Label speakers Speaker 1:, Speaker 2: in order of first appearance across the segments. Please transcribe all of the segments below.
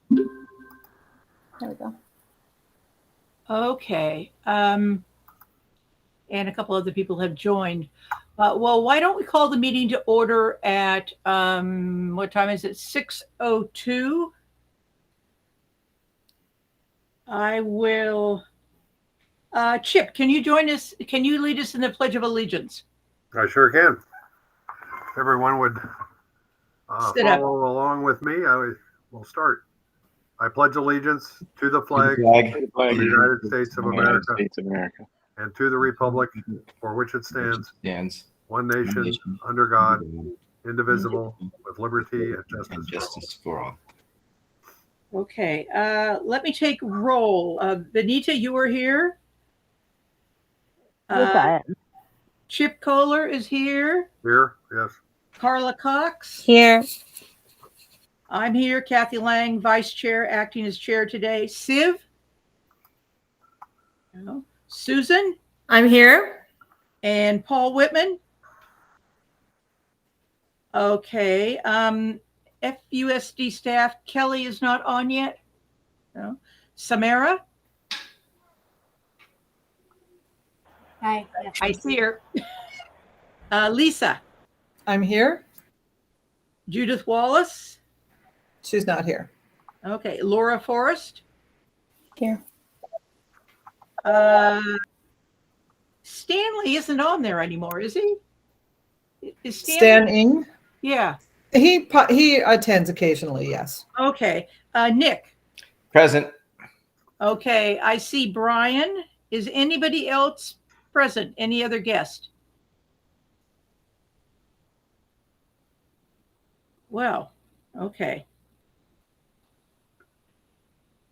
Speaker 1: There we go.
Speaker 2: Okay. And a couple other people have joined. Well, why don't we call the meeting to order at, what time is it? 6:02. I will. Chip, can you join us? Can you lead us in the Pledge of Allegiance?
Speaker 3: I sure can. If everyone would follow along with me, will start. I pledge allegiance to the flag of the United States of America and to the republic for which it stands, one nation, under God, indivisible, with liberty and justice for all.
Speaker 2: Okay, let me take roll. Benita, you are here?
Speaker 4: Yes, I am.
Speaker 2: Chip Kohler is here.
Speaker 3: Here, yes.
Speaker 2: Carla Cox.
Speaker 4: Here.
Speaker 2: I'm here. Kathy Lang, Vice Chair, acting as Chair today. Siv? No. Susan?
Speaker 1: I'm here.
Speaker 2: And Paul Whitman? Okay. FUSD staff, Kelly is not on yet. No. Samara?
Speaker 5: Hi. Yes,
Speaker 2: I see her. Lisa?
Speaker 6: I'm here.
Speaker 2: Judith Wallace?
Speaker 6: She's not here.
Speaker 2: Okay. Laura Forrest?
Speaker 1: Here.
Speaker 2: Stanley isn't on there anymore, is he? Is
Speaker 6: Stan Ing?
Speaker 2: Yeah.
Speaker 6: He attends occasionally, yes.
Speaker 2: Okay. Nick?
Speaker 7: Present.
Speaker 2: Okay. I see Brian. Is anybody else present? Any other guest? Well, okay.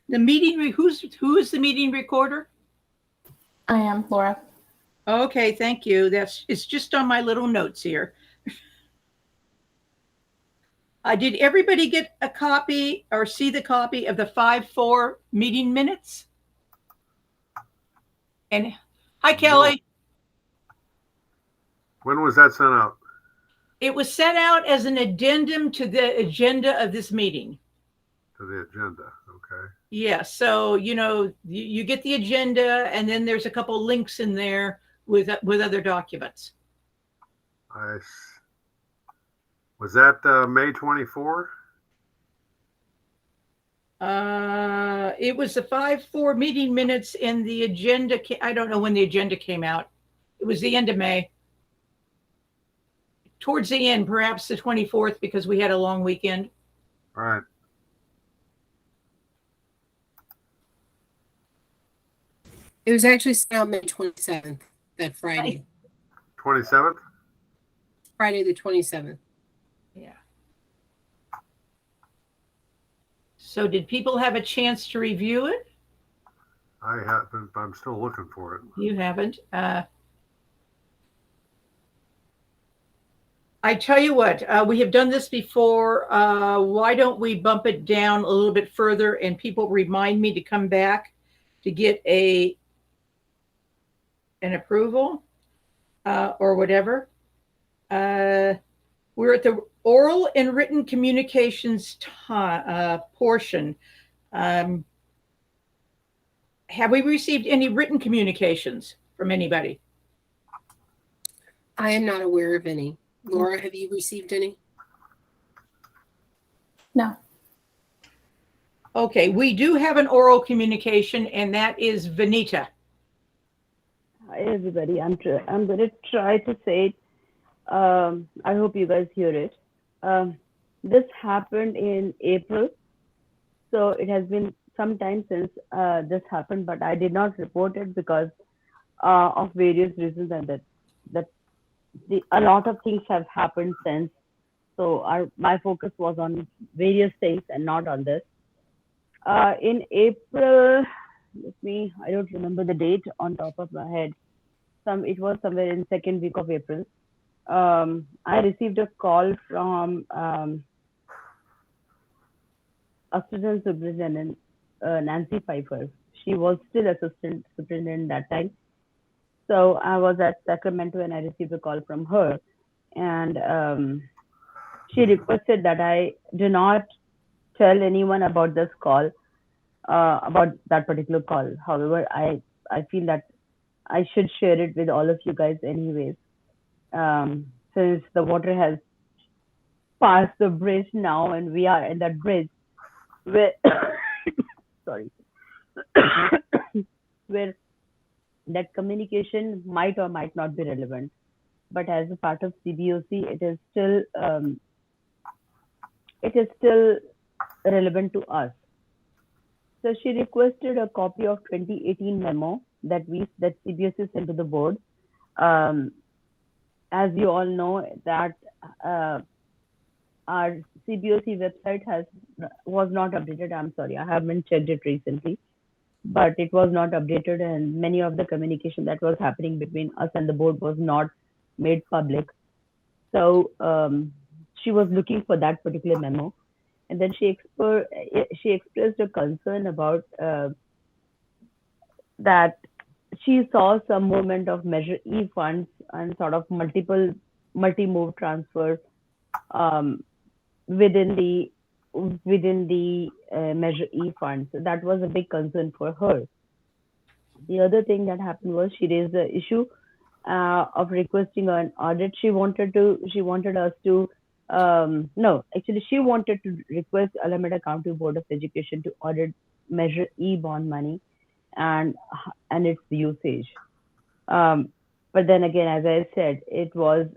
Speaker 2: The meeting, who is the meeting recorder?
Speaker 1: I am, Laura.
Speaker 2: Okay, thank you. It's just on my little notes here. Did everybody get a copy or see the copy of the 5-4 meeting minutes? And hi, Kelly.
Speaker 3: When was that sent out?
Speaker 2: It was sent out as an addendum to the agenda of this meeting.
Speaker 3: To the agenda, okay.
Speaker 2: Yeah, so, you get the agenda and then there's a couple links in there with other documents.
Speaker 3: Was that May 24?
Speaker 2: It was the 5-4 meeting minutes and the agenda. I don't know when the agenda came out. It was the end of May. Towards the end, perhaps the 24th, because we had a long weekend.
Speaker 3: All right.
Speaker 5: It was actually sent out May 27th, that Friday.
Speaker 3: 27th?
Speaker 5: Friday the 27th.
Speaker 2: Yeah. So did people have a chance to review it?
Speaker 3: I haven't. I'm still looking for it.
Speaker 2: You haven't. I tell you what, we have done this before. Why don't we bump it down a little bit further and people remind me to come back to get an approval or whatever. We're at the oral and written communications portion. Have we received any written communications from anybody?
Speaker 5: I am not aware of any. Laura, have you received any?
Speaker 1: No.
Speaker 2: Okay, we do have an oral communication, and that is Vanita.
Speaker 4: Hi, everybody. I'm going to try to say it. I hope you guys hear it. This happened in April. So it has been some time since this happened, but I did not report it because of various reasons, and a lot of things have happened since. So my focus was on various things and not on this. In April, I don't remember the date on top of my head. It was somewhere in second week of April. I received a call from Assistant Superintendent Nancy Pfeiffer. She was still Assistant Superintendent that time. So I was at Sacramento and I received a call from her. And she requested that I do not tell anyone about this call, about that particular call. However, I feel that I should share it with all of you guys anyways, since the water has passed the bridge now and we are in that bridge where, sorry, where that communication might or might not be relevant. But as a part of CBOC, it is still relevant to us. So she requested a copy of 2018 memo that CBOC sent to the board. As you all know, that our CBOC website was not updated. I'm sorry, I haven't checked it recently, but it was not updated, and many of the communication that was happening between us and the board was not made public. So she was looking for that particular memo, and then she expressed a concern about that she saw some movement of Measure E funds and sort of multi-move transfer within the Measure E funds. So that was a big concern for her. The other thing that happened was she raised the issue of requesting an audit. She wanted us to she wanted to request Alameda County Board of Education to audit Measure E bond money and its usage. But then again, as I said, it was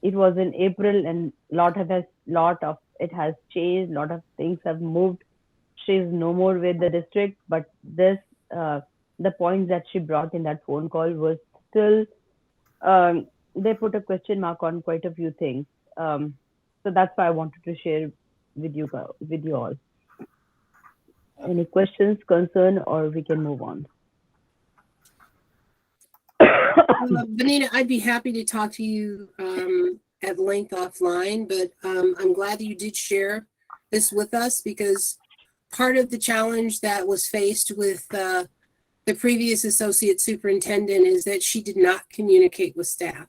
Speaker 4: in April, and lot of it has changed. Lot of things have moved. She's no more with the district, but this the points that she brought in that phone call was still they put a question mark on quite a few things. So that's why I wanted to share with you all. Any questions, concern, or we can move on.
Speaker 5: Vanita, I'd be happy to talk to you at length offline, but I'm glad that you did share this with us, because part of the challenge that was faced with the previous associate superintendent is that she did not communicate with staff,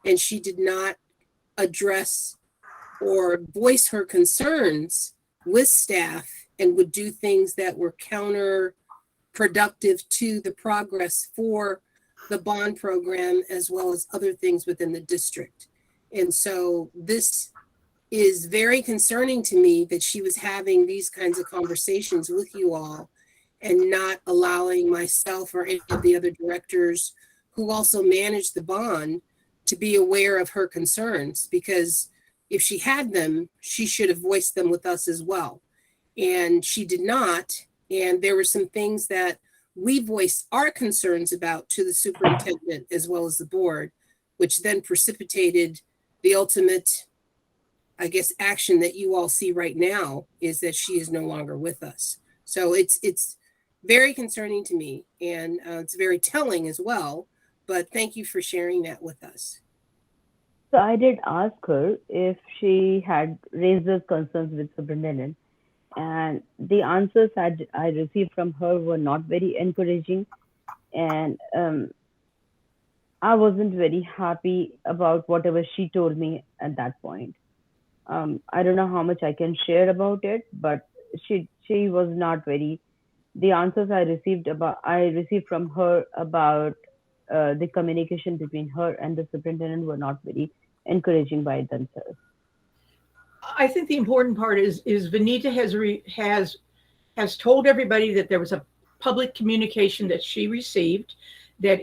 Speaker 5: and she did not address or voice her concerns with staff, and would do things that were counterproductive to the progress for the bond program, as well as other things within the district. And so this is very concerning to me, that she was having these kinds of conversations with you all and not allowing myself or any of the other directors who also manage the bond to be aware of her concerns, because if she had them, she should have voiced them with us as well. And she did not. And there were some things that we voiced our concerns about to the superintendent as well as the board, which then precipitated the ultimate, I guess, action that you all see right now, is that she is no longer with us. So it's very concerning to me, and it's very telling as well. But thank you for sharing that with us.
Speaker 4: So I did ask her if she had raised those concerns with superintendent, and the answers I received from her were not very encouraging, and I wasn't very happy about whatever she told me at that point. I don't know how much I can share about it, but she was not very. The answers I received from her about the communication between her and the superintendent were not very encouraging by themselves.
Speaker 2: I think the important part is Vanita has told everybody that there was a public communication that she received that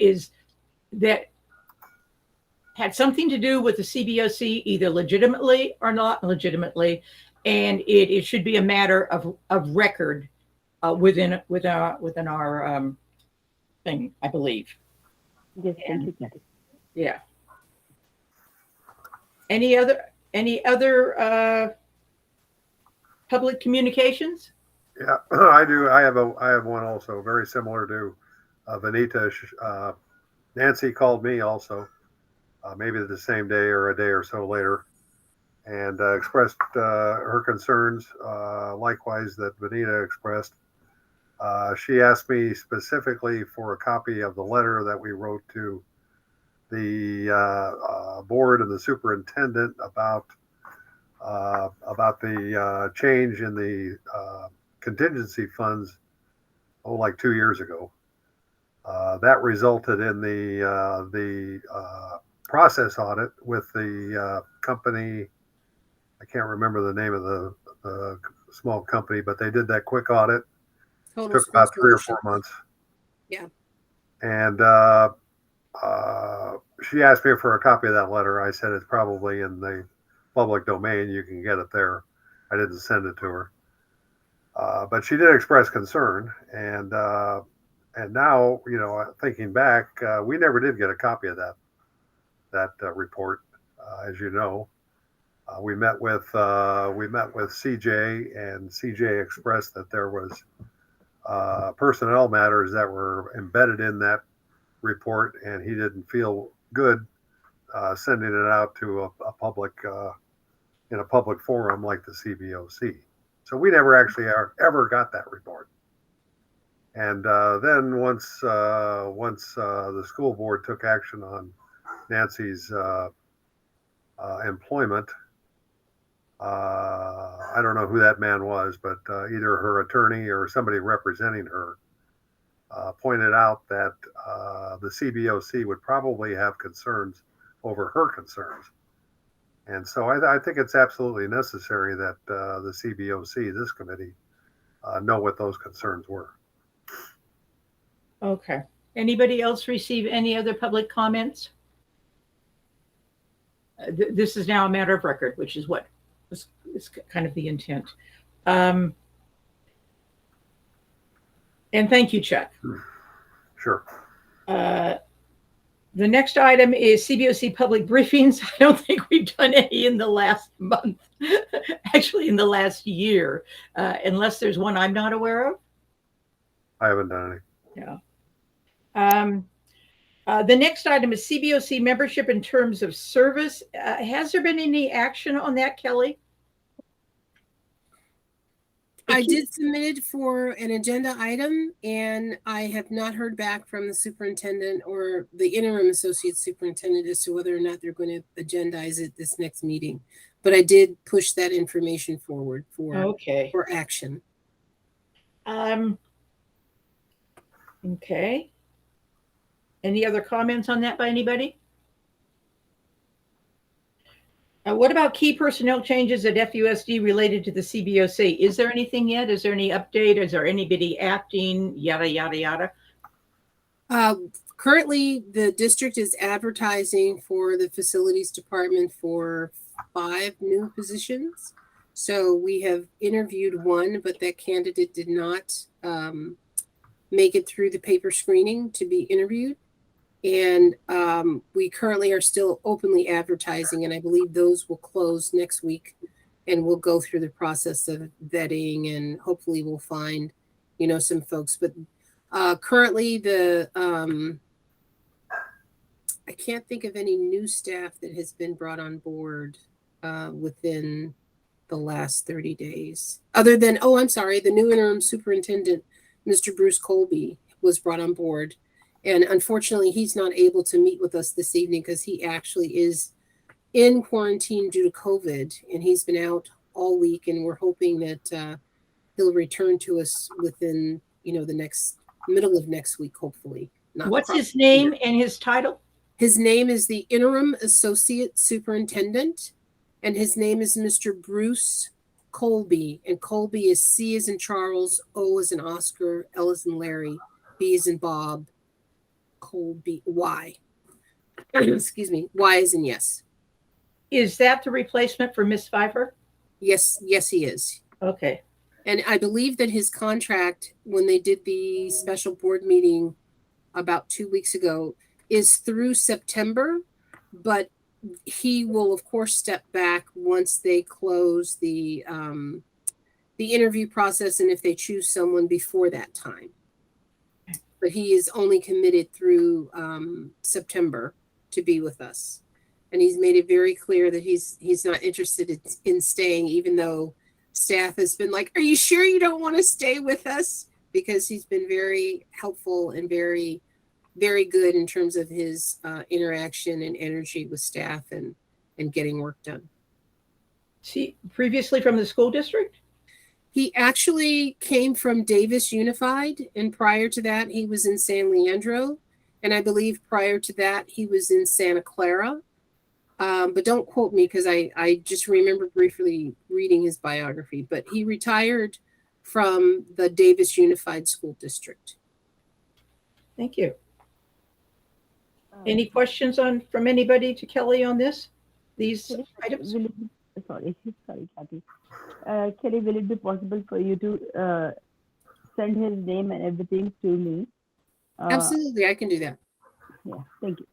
Speaker 2: had something to do with the CBOC, either legitimately or not legitimately, and it should be a matter of record within our thing, I believe.
Speaker 4: Yes, thank you, Kathy.
Speaker 2: Yeah. Any other public communications?
Speaker 3: Yeah, I do. I have one also, very similar to Vanita. Nancy called me also, maybe the same day or a day or so later, and expressed her concerns, likewise that Vanita expressed. She asked me specifically for a copy of the letter that we wrote to the board and the superintendent about about the change in the contingency funds, like 2 years ago. That resulted in the process audit with the company. I can't remember the name of the small company, but they did that quick audit.
Speaker 5: Total
Speaker 3: Took
Speaker 5: School
Speaker 3: about 3 or 4
Speaker 5: Solutions.
Speaker 3: months.
Speaker 5: Yeah.
Speaker 3: And she asked me for a copy of that letter. I said it's probably in the public domain. You can get it there. I didn't send it to her. But she did express concern. And now, thinking back, we never did get a copy of that report, as you know. We met with CJ, and CJ expressed that there was personnel matters that were embedded in that report, and he didn't feel good sending it out to a public in a public forum like the CBOC. So we never actually ever got that report. And then once the school board took action on Nancy's employment, I don't know who that man was, but either her attorney or somebody representing her pointed out that the CBOC would probably have concerns over her concerns. And so I think it's absolutely necessary that the CBOC, this committee, know what those concerns were.
Speaker 2: Okay. Anybody else receive any other public comments? This is now a matter of record, which is what is kind of the intent. And thank you, Chuck.
Speaker 3: Sure.
Speaker 2: The next item is CBOC public briefings. I don't think we've done any in the last month, actually in the last year, unless there's one I'm not aware of.
Speaker 3: I haven't done any.
Speaker 2: Yeah. The next item is CBOC membership in terms of service. Has there been any action on that, Kelly?
Speaker 5: I did submit it for an agenda item, and I have not heard back from the superintendent or the interim associate superintendent as to whether or not they're going to agendize it this next meeting. But I did push that information forward for action.
Speaker 2: Okay. Any other comments on that by anybody? What about key personnel changes at FUSD related to the CBOC? Is there anything yet? Is there any update? Is there anybody acting? Yada, yada, yada.
Speaker 5: Currently, the district is advertising for the facilities department for 5 new positions. So we have interviewed one, but that candidate did not make it through the paper screening to be interviewed. And we currently are still openly advertising, and I believe those will close next week, and we'll go through the process of vetting, and hopefully we'll find, some folks. But currently I can't think of any new staff that has been brought on board within the last 30 days, other than, the new interim superintendent, Mr. Bruce Colby, was brought on board. And unfortunately, he's not able to meet with us this evening because he actually is in quarantine due to COVID, and he's been out all week. And we're hoping that he'll return to us within, the middle of next week, hopefully.
Speaker 2: What's his name and his title?
Speaker 5: His name is the interim associate superintendent, and his name is Mr. Bruce Colby. And Colby is C as in Charles, O as in Oscar, L as in Larry, B as in Bob. Colby, Y. Excuse me. Y as in yes.
Speaker 2: Is that the replacement for Miss Pfeiffer?
Speaker 5: Yes, he is.
Speaker 2: Okay.
Speaker 5: And I believe that his contract, when they did the special board meeting about 2 weeks ago, is through September, but he will of course step back once they close the interview process, and if they choose someone before that time. But he is only committed through September to be with us. And he's made it very clear that he's not interested in staying, even though staff has been like, are you sure you don't want to stay with us? Because he's been very helpful and very, very good in terms of his interaction and energy with staff and getting work done.
Speaker 2: See, previously from the school district?
Speaker 5: He actually came from Davis Unified, and prior to that, he was in San Leandro. And I believe prior to that, he was in Santa Clara. But don't quote me because I just remember briefly reading his biography. But he retired from the Davis Unified School District.
Speaker 2: Thank you. Any questions from anybody to Kelly on these items?
Speaker 4: Sorry, Kathy. Kelly, will it be possible for you to send his name and everything to me?
Speaker 5: Absolutely, I can do that.
Speaker 4: Yeah, thank you.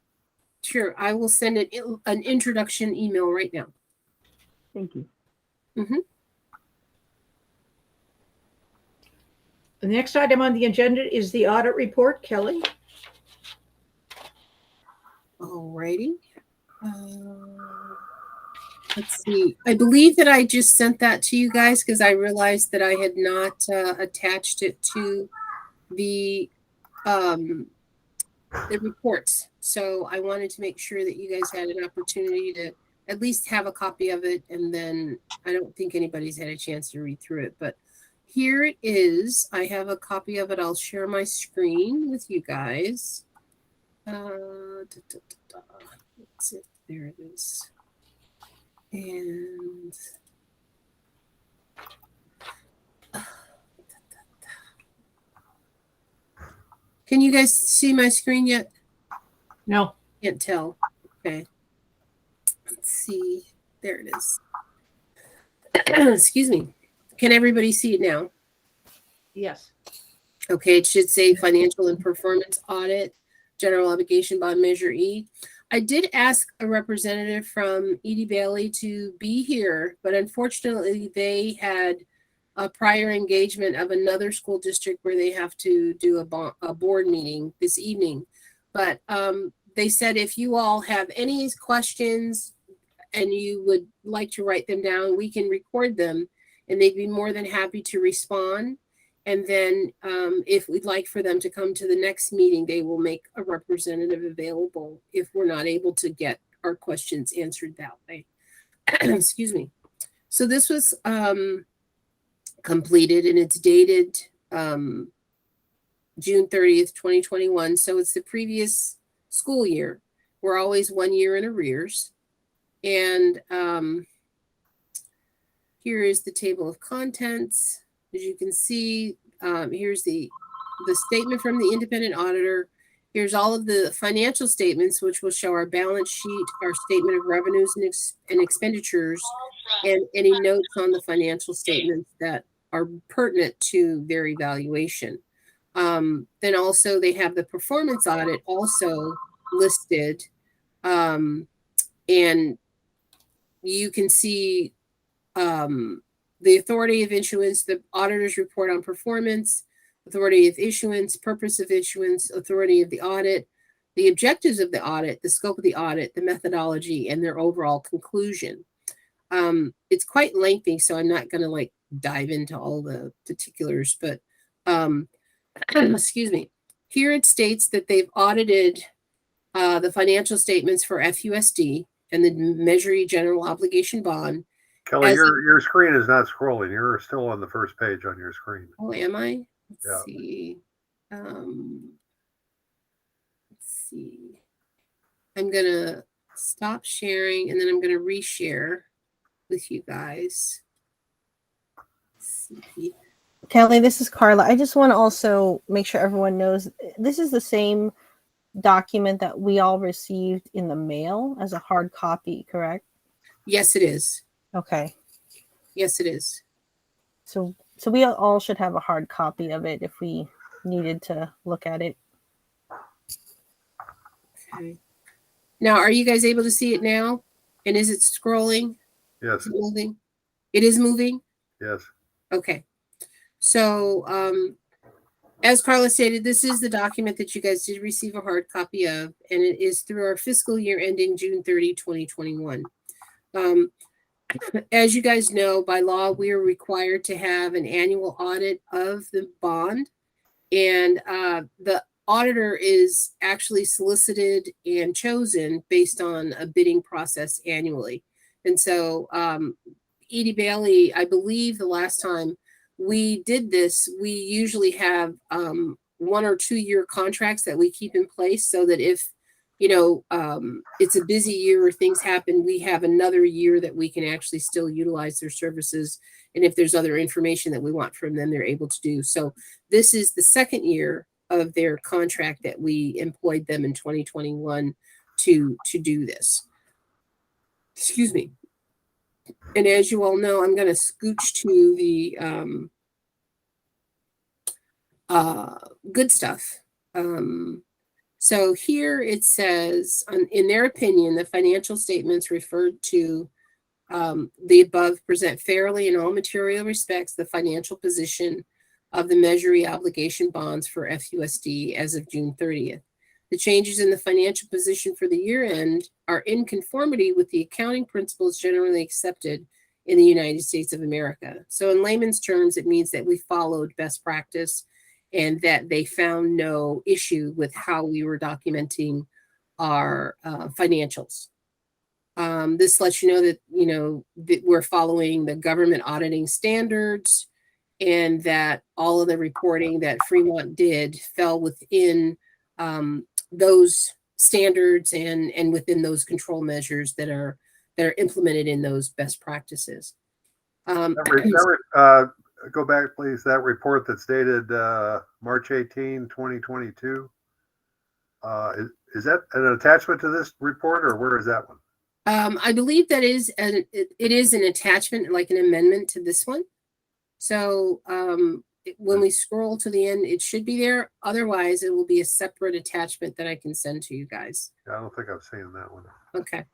Speaker 5: Sure, I will send an introduction email right now.
Speaker 4: Thank you.
Speaker 5: Mm-hmm.
Speaker 2: The next item on the agenda is the audit report. Kelly?
Speaker 5: Alrighty. Let's see. I believe that I just sent that to you guys because I realized that I had not attached it to the reports. So I wanted to make sure that you guys had an opportunity to at least have a copy of it. And then I don't think anybody's had a chance to read through it, but here it is. I have a copy of it. I'll share my screen with you guys. That's it. There it is. And can you guys see my screen yet?
Speaker 2: No.
Speaker 5: Can't tell. Okay. Let's see. There it is. Excuse me. Can everybody see it now?
Speaker 2: Yes.
Speaker 5: Okay, it should say financial and performance audit, general obligation bond measure E. I did ask a representative from Edie Bailey to be here, but unfortunately they had a prior engagement of another school district where they have to do a board meeting this evening. But they said if you all have any questions and you would like to write them down, we can record them and they'd be more than happy to respond. And then if we'd like for them to come to the next meeting, they will make a representative available if we're not able to get our questions answered that way. Excuse me. So this was completed and it's dated June 30th, 2021. So it's the previous school year. We're always 1 year in arrears. And here is the table of contents. As you can see, here's the statement from the independent auditor. Here's all of the financial statements, which will show our balance sheet, our statement of revenues and expenditures, and any notes on the financial statements that are pertinent to their evaluation. Then also they have the performance audit also listed. And you can see the authority of issuance, the auditor's report on performance, authority of issuance, purpose of issuance, authority of the audit, the objectives of the audit, the scope of the audit, the methodology, and their overall conclusion. It's quite lengthy, so I'm not going to dive into all the particulars, but excuse me. Here it states that they've audited the financial statements for FUSD and the Measure E General Obligation Bond.
Speaker 3: Kelly, your screen is not scrolling. You're still on the first page on your screen.
Speaker 5: Oh, am I? Let's
Speaker 3: Yeah.
Speaker 5: see. Let's see. I'm going to stop sharing and then I'm going to reshare with you guys. Let's see.
Speaker 1: Kelly, this is Carla. I just want to also make sure everyone knows this is the same document that we all received in the mail as a hard copy, correct?
Speaker 5: Yes, it is.
Speaker 1: Okay.
Speaker 5: Yes, it is.
Speaker 1: So we all should have a hard copy of it if we needed to look at it.
Speaker 5: Okay. Now, are you guys able to see it now? And is it scrolling?
Speaker 3: Yes.
Speaker 5: Is it moving? It is moving?
Speaker 3: Yes.
Speaker 5: Okay. So, as Carla stated, this is the document that you guys did receive a hard copy of, and it is through our fiscal year ending June 30, 2021. As you guys know, by law, we are required to have an annual audit of the bond, and the auditor is actually solicited and chosen based on a bidding process annually. And so Edie Bailey, I believe the last time we did this, we usually have 1 or 2 year contracts that we keep in place so that if, it's a busy year or things happen, we have another year that we can actually still utilize their services. And if there's other information that we want from them, they're able to do. So this is the second year of their contract that we employed them in 2021 to do this. Excuse me. And as you all know, I'm going to scooch to the good stuff. So here it says, in their opinion, the financial statements referred to the above present fairly in all material respects the financial position of the Measure obligation bonds for FUSD as of June 30th. The changes in the financial position for the year end are in conformity with the accounting principles generally accepted in the United States of America. So in layman's terms, it means that we followed best practice and that they found no issue with how we were documenting our financials. This lets you know that we're following the government auditing standards and that all of the reporting that Fremont did fell within those standards and within those control measures that are implemented in those best practices.
Speaker 3: Go back, please. That report that's dated March 18, 2022. Is that an attachment to this report, or where is that one?
Speaker 5: I believe that it is an attachment, like an amendment to this one. So when we scroll to the end, it should be there. Otherwise, it will be a separate attachment that I can send to you guys.
Speaker 3: Yeah, I don't think I've seen that one.
Speaker 5: Okay.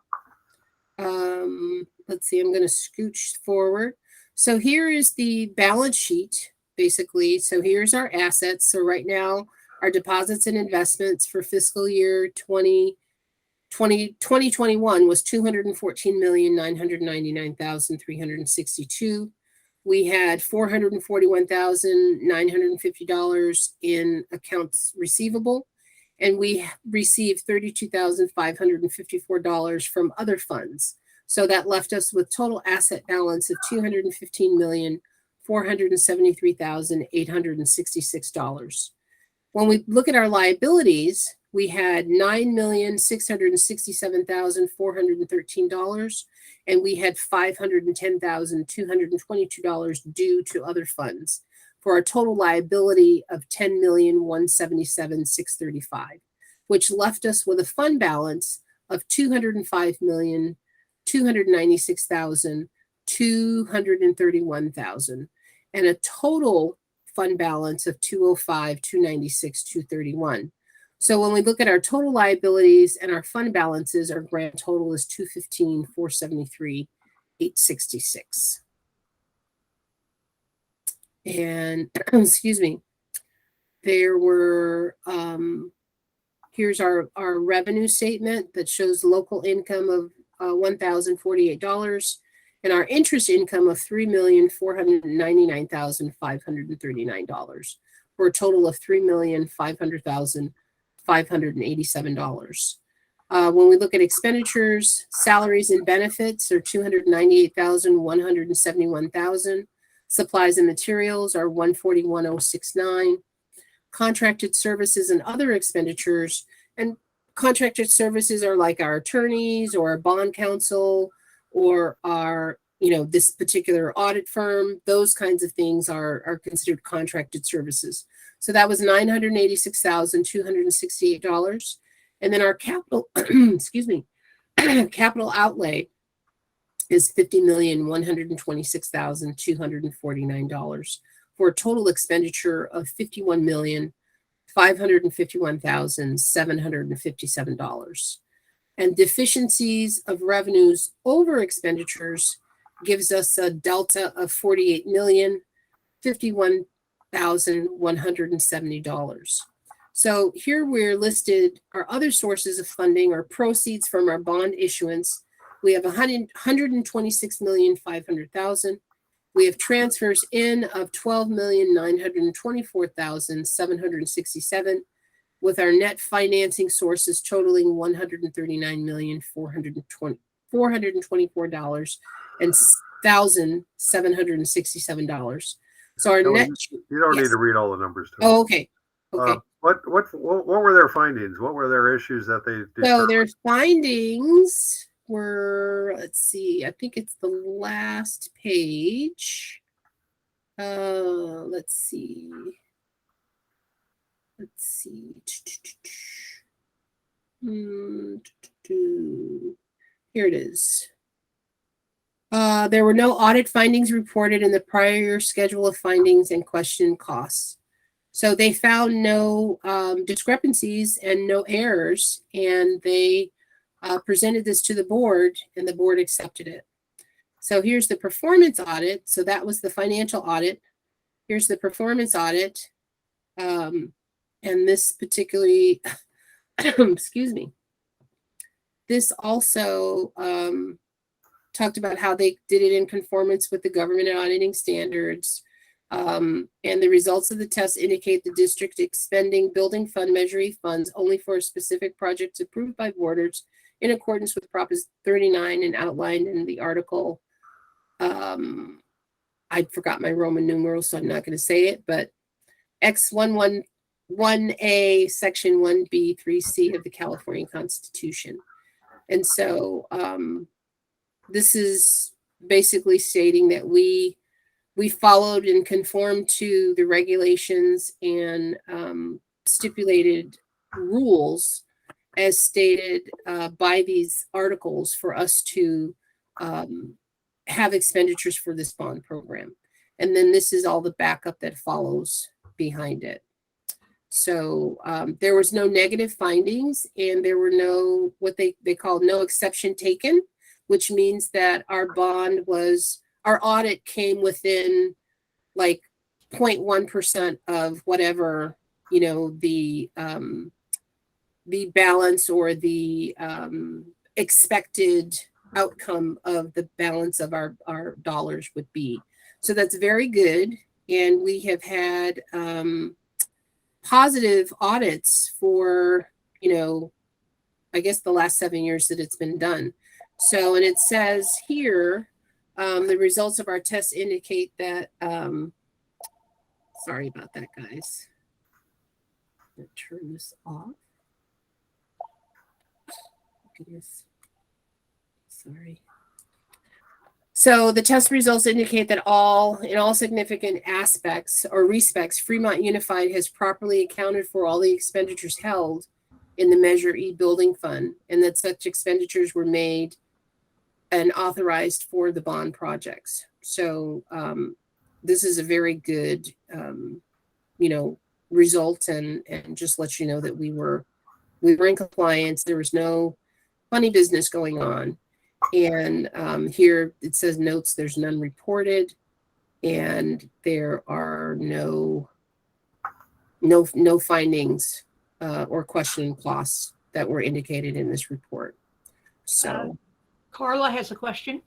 Speaker 5: Let's see. I'm going to scooch forward. So here is the balance sheet, basically. So here's our assets. So right now, our deposits and investments for fiscal year 2021 was $214,999,362. We had $441,950 in accounts receivable, and we received $32,554 from other funds. So that left us with total asset balance of $215,473,866. When we look at our liabilities, we had $9,667,413, and we had $510,222 due to other funds, for a total liability of $10,177,635, which left us with a fund balance of $205,296,231, and a total fund balance of $205,296,231. So when we look at our total liabilities and our fund balances, our grand total is $215,473,866. And excuse me, there were here's our revenue statement that shows local income of $1,048 and our interest income of $3,499,539 for a total of $3,500,587. When we look at expenditures, salaries and benefits are $298,171,000. Supplies and materials are $141,069. Contracted services and other expenditures, and contracted services are like our attorneys or our bond counsel or our, this particular audit firm. Those kinds of things are considered contracted services. So that was $986,268. And then our capital, excuse me, capital outlay is $50,126,249 for a total expenditure of $51,551,757. And deficiencies of revenues over expenditures gives us a delta of $48,051,170. So here we're listed our other sources of funding or proceeds from our bond issuance. We have $126,500,000. We have transfers in of $12,924,767, with our net financing sources totaling $139,424 and $1,767. So our
Speaker 3: No,
Speaker 5: net.
Speaker 3: you don't
Speaker 5: yes.
Speaker 3: need to read all the numbers to
Speaker 5: Oh,
Speaker 3: us.
Speaker 5: okay. Okay.
Speaker 3: What were their findings? What were their issues that they
Speaker 5: So
Speaker 3: determined?
Speaker 5: their findings were, let's see, I think it's the last page. Let's see. Here it is. There were no audit findings reported in the prior schedule of findings and question costs. So they found no discrepancies and no errors, and they presented this to the board, and the board accepted it. So here's the performance audit. So that was the financial audit. Here's the performance audit. And this particularly, excuse me, this also talked about how they did it in conformance with the government auditing standards. And the results of the test indicate the district expending building fund Measure E funds only for specific projects approved by boarders in accordance with Prop 39 and outlined in the article. I forgot my Roman numerals, so I'm not going to say it, but X111A Section 1B 3C of the California Constitution. And so this is basically stating that we followed and conformed to the regulations and stipulated rules as stated by these articles for us to have expenditures for this bond program. And then this is all the backup that follows behind it. So there was no negative findings, and there were no, what they called no exception taken, which means that our audit came within like 0.1% of whatever, the balance or the expected outcome of the balance of our dollars would be. So that's very good. And we have had positive audits for, I guess the last 7 years that it's been done. So, and it says here, the results of our tests indicate that, sorry about that, guys. I'm gonna turn this off. Goodness. Sorry. So the test results indicate that in all significant aspects or respects, Fremont Unified has properly accounted for all the expenditures held in the Measure E building fund, and that such expenditures were made and authorized for the bond projects. So this is a very good, result, and just let you know that we were in compliance. There was no funny business going on. And here it says notes, there's none reported, and there are no findings or question costs that were indicated in this report. So
Speaker 2: Carla has a question.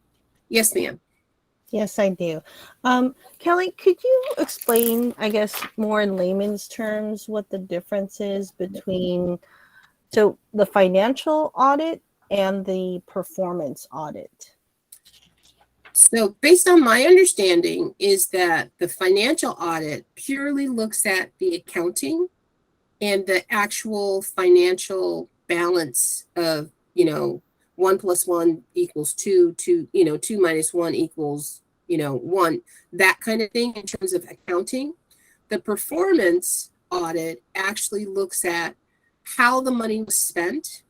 Speaker 5: Yes, ma'am.
Speaker 1: Yes, I do. Kelly, could you explain, I guess, more in layman's terms, what the difference is between the financial audit and the performance audit?
Speaker 5: So based on my understanding is that the financial audit purely looks at the accounting and the actual financial balance of, 1 + 1 = 2, 2 - 1 = 1, that kind of thing in terms of accounting. The performance audit actually looks at how the money was spent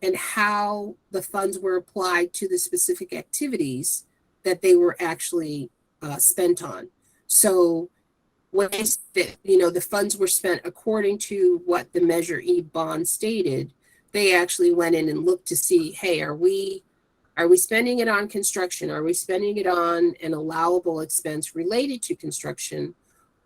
Speaker 5: and how the funds were applied to the specific activities that they were actually spent on. So when the funds were spent according to what the Measure E bond stated, they actually went in and looked to see, hey, are we spending it on construction? Are we spending it on an allowable expense related to construction?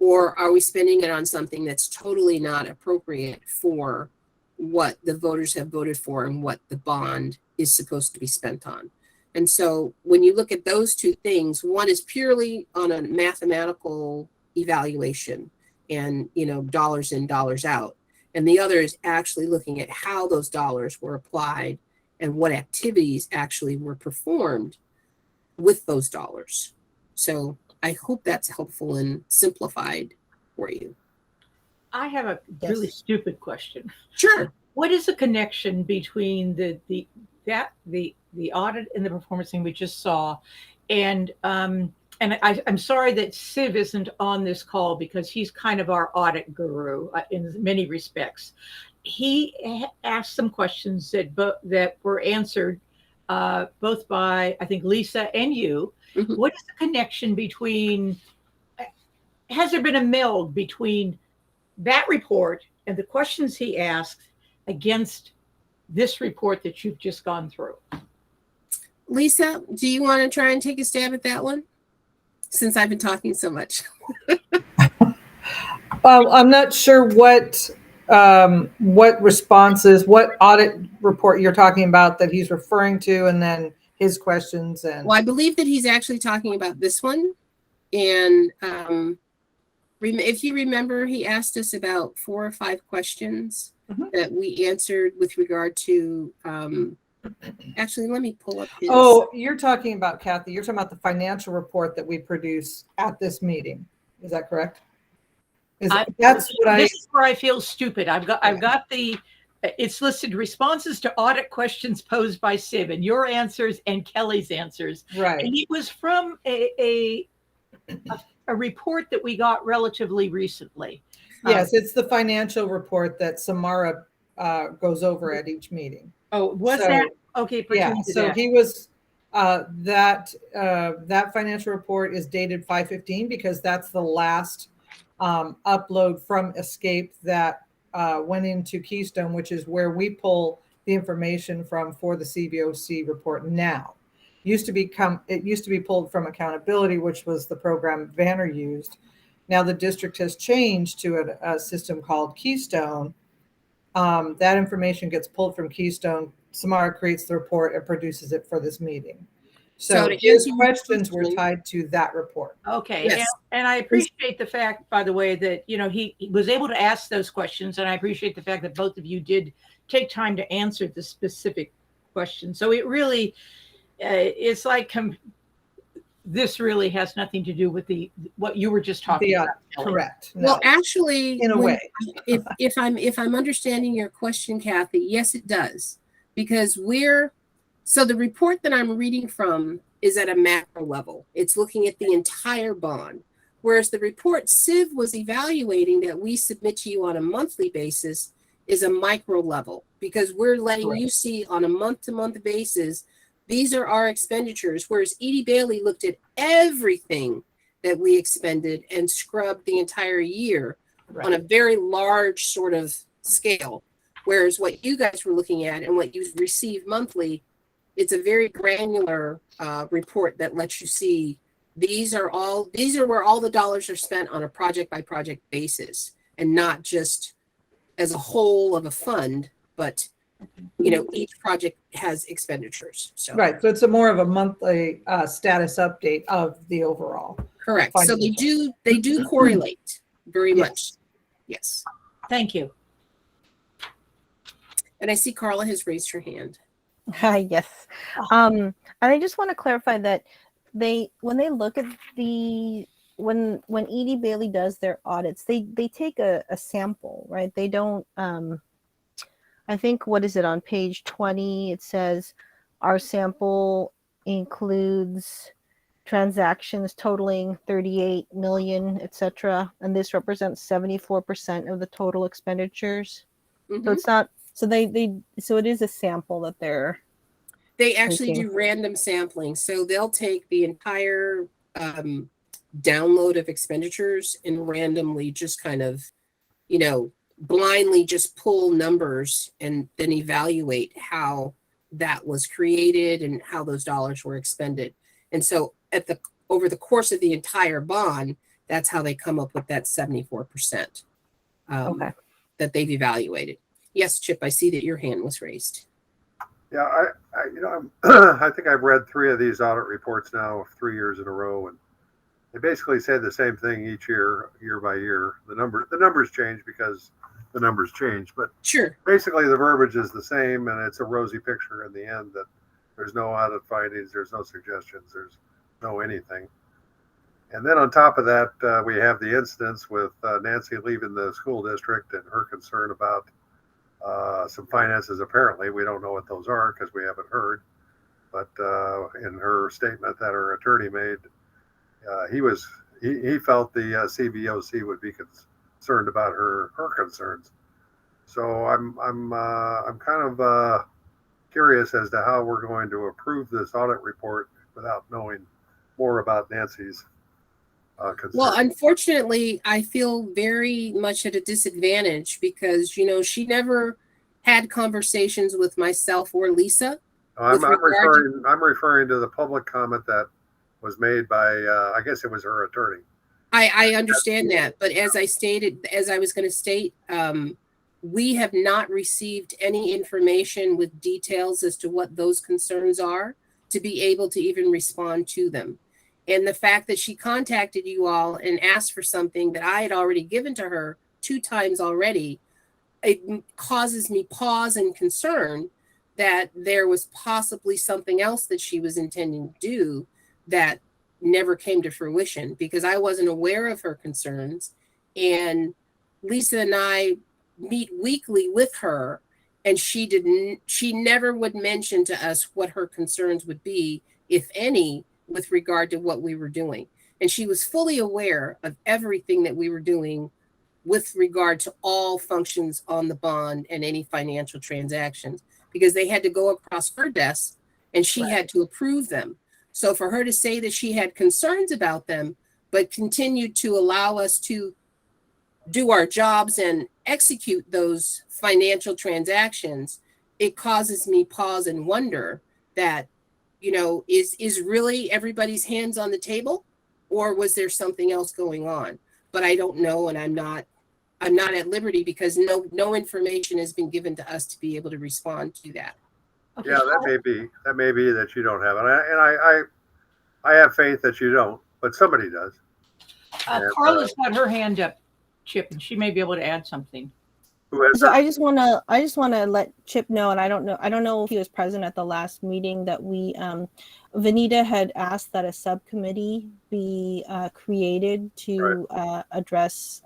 Speaker 5: Or are we spending it on something that's totally not appropriate for what the voters have voted for and what the bond is supposed to be spent on? And so when you look at those two things, one is purely on a mathematical evaluation and, dollars in, dollars out. And the other is actually looking at how those dollars were applied and what activities actually were performed with those dollars. So I hope that's helpful and simplified for you.
Speaker 2: I have a really stupid question.
Speaker 5: Sure.
Speaker 2: What is the connection between the audit and the performance thing we just saw, and I'm sorry that Siv isn't on this call because he's kind of our audit guru in many respects. He asked some questions that were answered both by, I think, Lisa and you.
Speaker 5: Mm-hmm.
Speaker 2: What is the connection between? Has there been a meld between that report and the questions he asked against this report that you've just gone through?
Speaker 5: Lisa, do you want to try and take a stab at that one? Since I've been talking so much.
Speaker 6: I'm not sure what responses, what audit report you're talking about that he's referring to, and then his questions. And
Speaker 5: well, I believe that he's actually talking about this one. And if you remember, he asked us about 4 or 5 questions that we answered with regard to. Actually, let me pull up his.
Speaker 6: Oh, you're talking about, Kathy, you're talking about the financial report that we produce at this meeting. Is that correct? This is
Speaker 2: where I feel stupid. I've got the, it's listed responses to audit questions posed by Siv, and your answers and Kelly's answers.
Speaker 6: Right.
Speaker 2: And it was from a report that we got relatively recently.
Speaker 6: Yes, it's the financial report that Samara goes over at each meeting.
Speaker 2: Oh, was that? Okay.
Speaker 6: Yeah, so he was, that financial report is dated 5/15 because that's the last upload from Escape that went into Keystone, which is where we pull the information from for the CBOC report now. It used to be pulled from Accountability, which was the program Vanner used. Now the district has changed to a system called Keystone. That information gets pulled from Keystone. Samara creates the report and produces it for this meeting. So his questions were tied to that report.
Speaker 2: Okay. Yes. And I appreciate the fact, by the way, that, he was able to ask those questions. And I appreciate the fact that both of you did take time to answer the specific question. So it really, it's like, this really has nothing to do with what you were just talking about.
Speaker 6: Correct.
Speaker 5: No. Well, actually,
Speaker 6: in a way,
Speaker 5: if I'm understanding your question, Kathy, yes, it does, because so the report that I'm reading from is at a macro level. It's looking at the entire bond, whereas the report Siv was evaluating that we submit to you on a monthly basis is a micro level, because we're letting you see on a month-to-month basis. These are our expenditures, whereas Edie Bailey looked at everything that we expended and scrubbed the entire year on a very large sort of scale. Whereas what you guys were looking at and what you receive monthly, it's a very granular report that lets you see these are where all the dollars are spent on a project by project basis, and not just as a whole of a fund, but each project has expenditures. So
Speaker 6: right. So it's more of a monthly status update of the overall.
Speaker 5: Correct. So they do correlate very much. Yes.
Speaker 2: Thank you.
Speaker 5: And I see Carla has raised her hand.
Speaker 1: Hi, yes. And I just want to clarify that when they look at when Edie Bailey does their audits, they take a sample, right? They don't, I think, what is it on page 20? It says our sample includes transactions totaling 38 million, etc. And this represents 74% of the total expenditures. Mm-hmm. So it's not, so so it is a sample that
Speaker 5: they actually do random sampling. So they'll take the entire download of expenditures and randomly just kind of, blindly just pull numbers and then evaluate how that was created and how those dollars were expended. And so over the course of the entire bond, that's how they come up with that 74% that they've evaluated. Yes, Chip, I see that your hand was raised.
Speaker 3: Yeah, I think I've read 3 of these audit reports now, 3 years in a row, and they basically say the same thing each year by year. The numbers change because the numbers change, but
Speaker 5: sure,
Speaker 3: basically the verbiage is the same, and it's a rosy picture in the end that there's no audit findings, there's no suggestions, there's know anything. And then on top of that, we have the incidents with Nancy leaving the school district and her concern about some finances. Apparently, we don't know what those are because we haven't heard. But in her statement that her attorney made, he felt the CBOC would be concerned about her concerns. So I'm kind of curious as to how we're going to approve this audit report without knowing more about Nancy's concerns.
Speaker 5: Well, unfortunately, I feel very much at a disadvantage because, she never had conversations with myself or Lisa.
Speaker 3: I'm referring to the public comment that was made by, I guess it was her attorney.
Speaker 5: I understand that, but as I was going to state, we have not received any information with details as to what those concerns are to be able to even respond to them. And the fact that she contacted you all and asked for something that I had already given to her 2 times already, it causes me pause and concern that there was possibly something else that she was intending to do that never came to fruition because I wasn't aware of her concerns. And Lisa and I meet weekly with her, and she never would mention to us what her concerns would be, if any, with regard to what we were doing. And she was fully aware of everything that we were doing with regard to all functions on the bond and any financial transactions, because they had to go across her desk and she had to approve them. So for her to say that she had concerns about them, but continued to allow us to do our jobs and execute those financial transactions, it causes me pause and wonder that, is really everybody's hands on the table, or was there something else going on? But I don't know, and I'm not at liberty because no information has been given to us to be able to respond to that.
Speaker 3: Okay. Yeah, that may be that you don't have it, and I have faith that you don't, but somebody does.
Speaker 2: Carla's got her hand up, Chip, and she may be able to add something.
Speaker 1: So I just want to let Chip know, and I don't know if he was present at the last meeting that we Vanita had asked that a subcommittee be created to address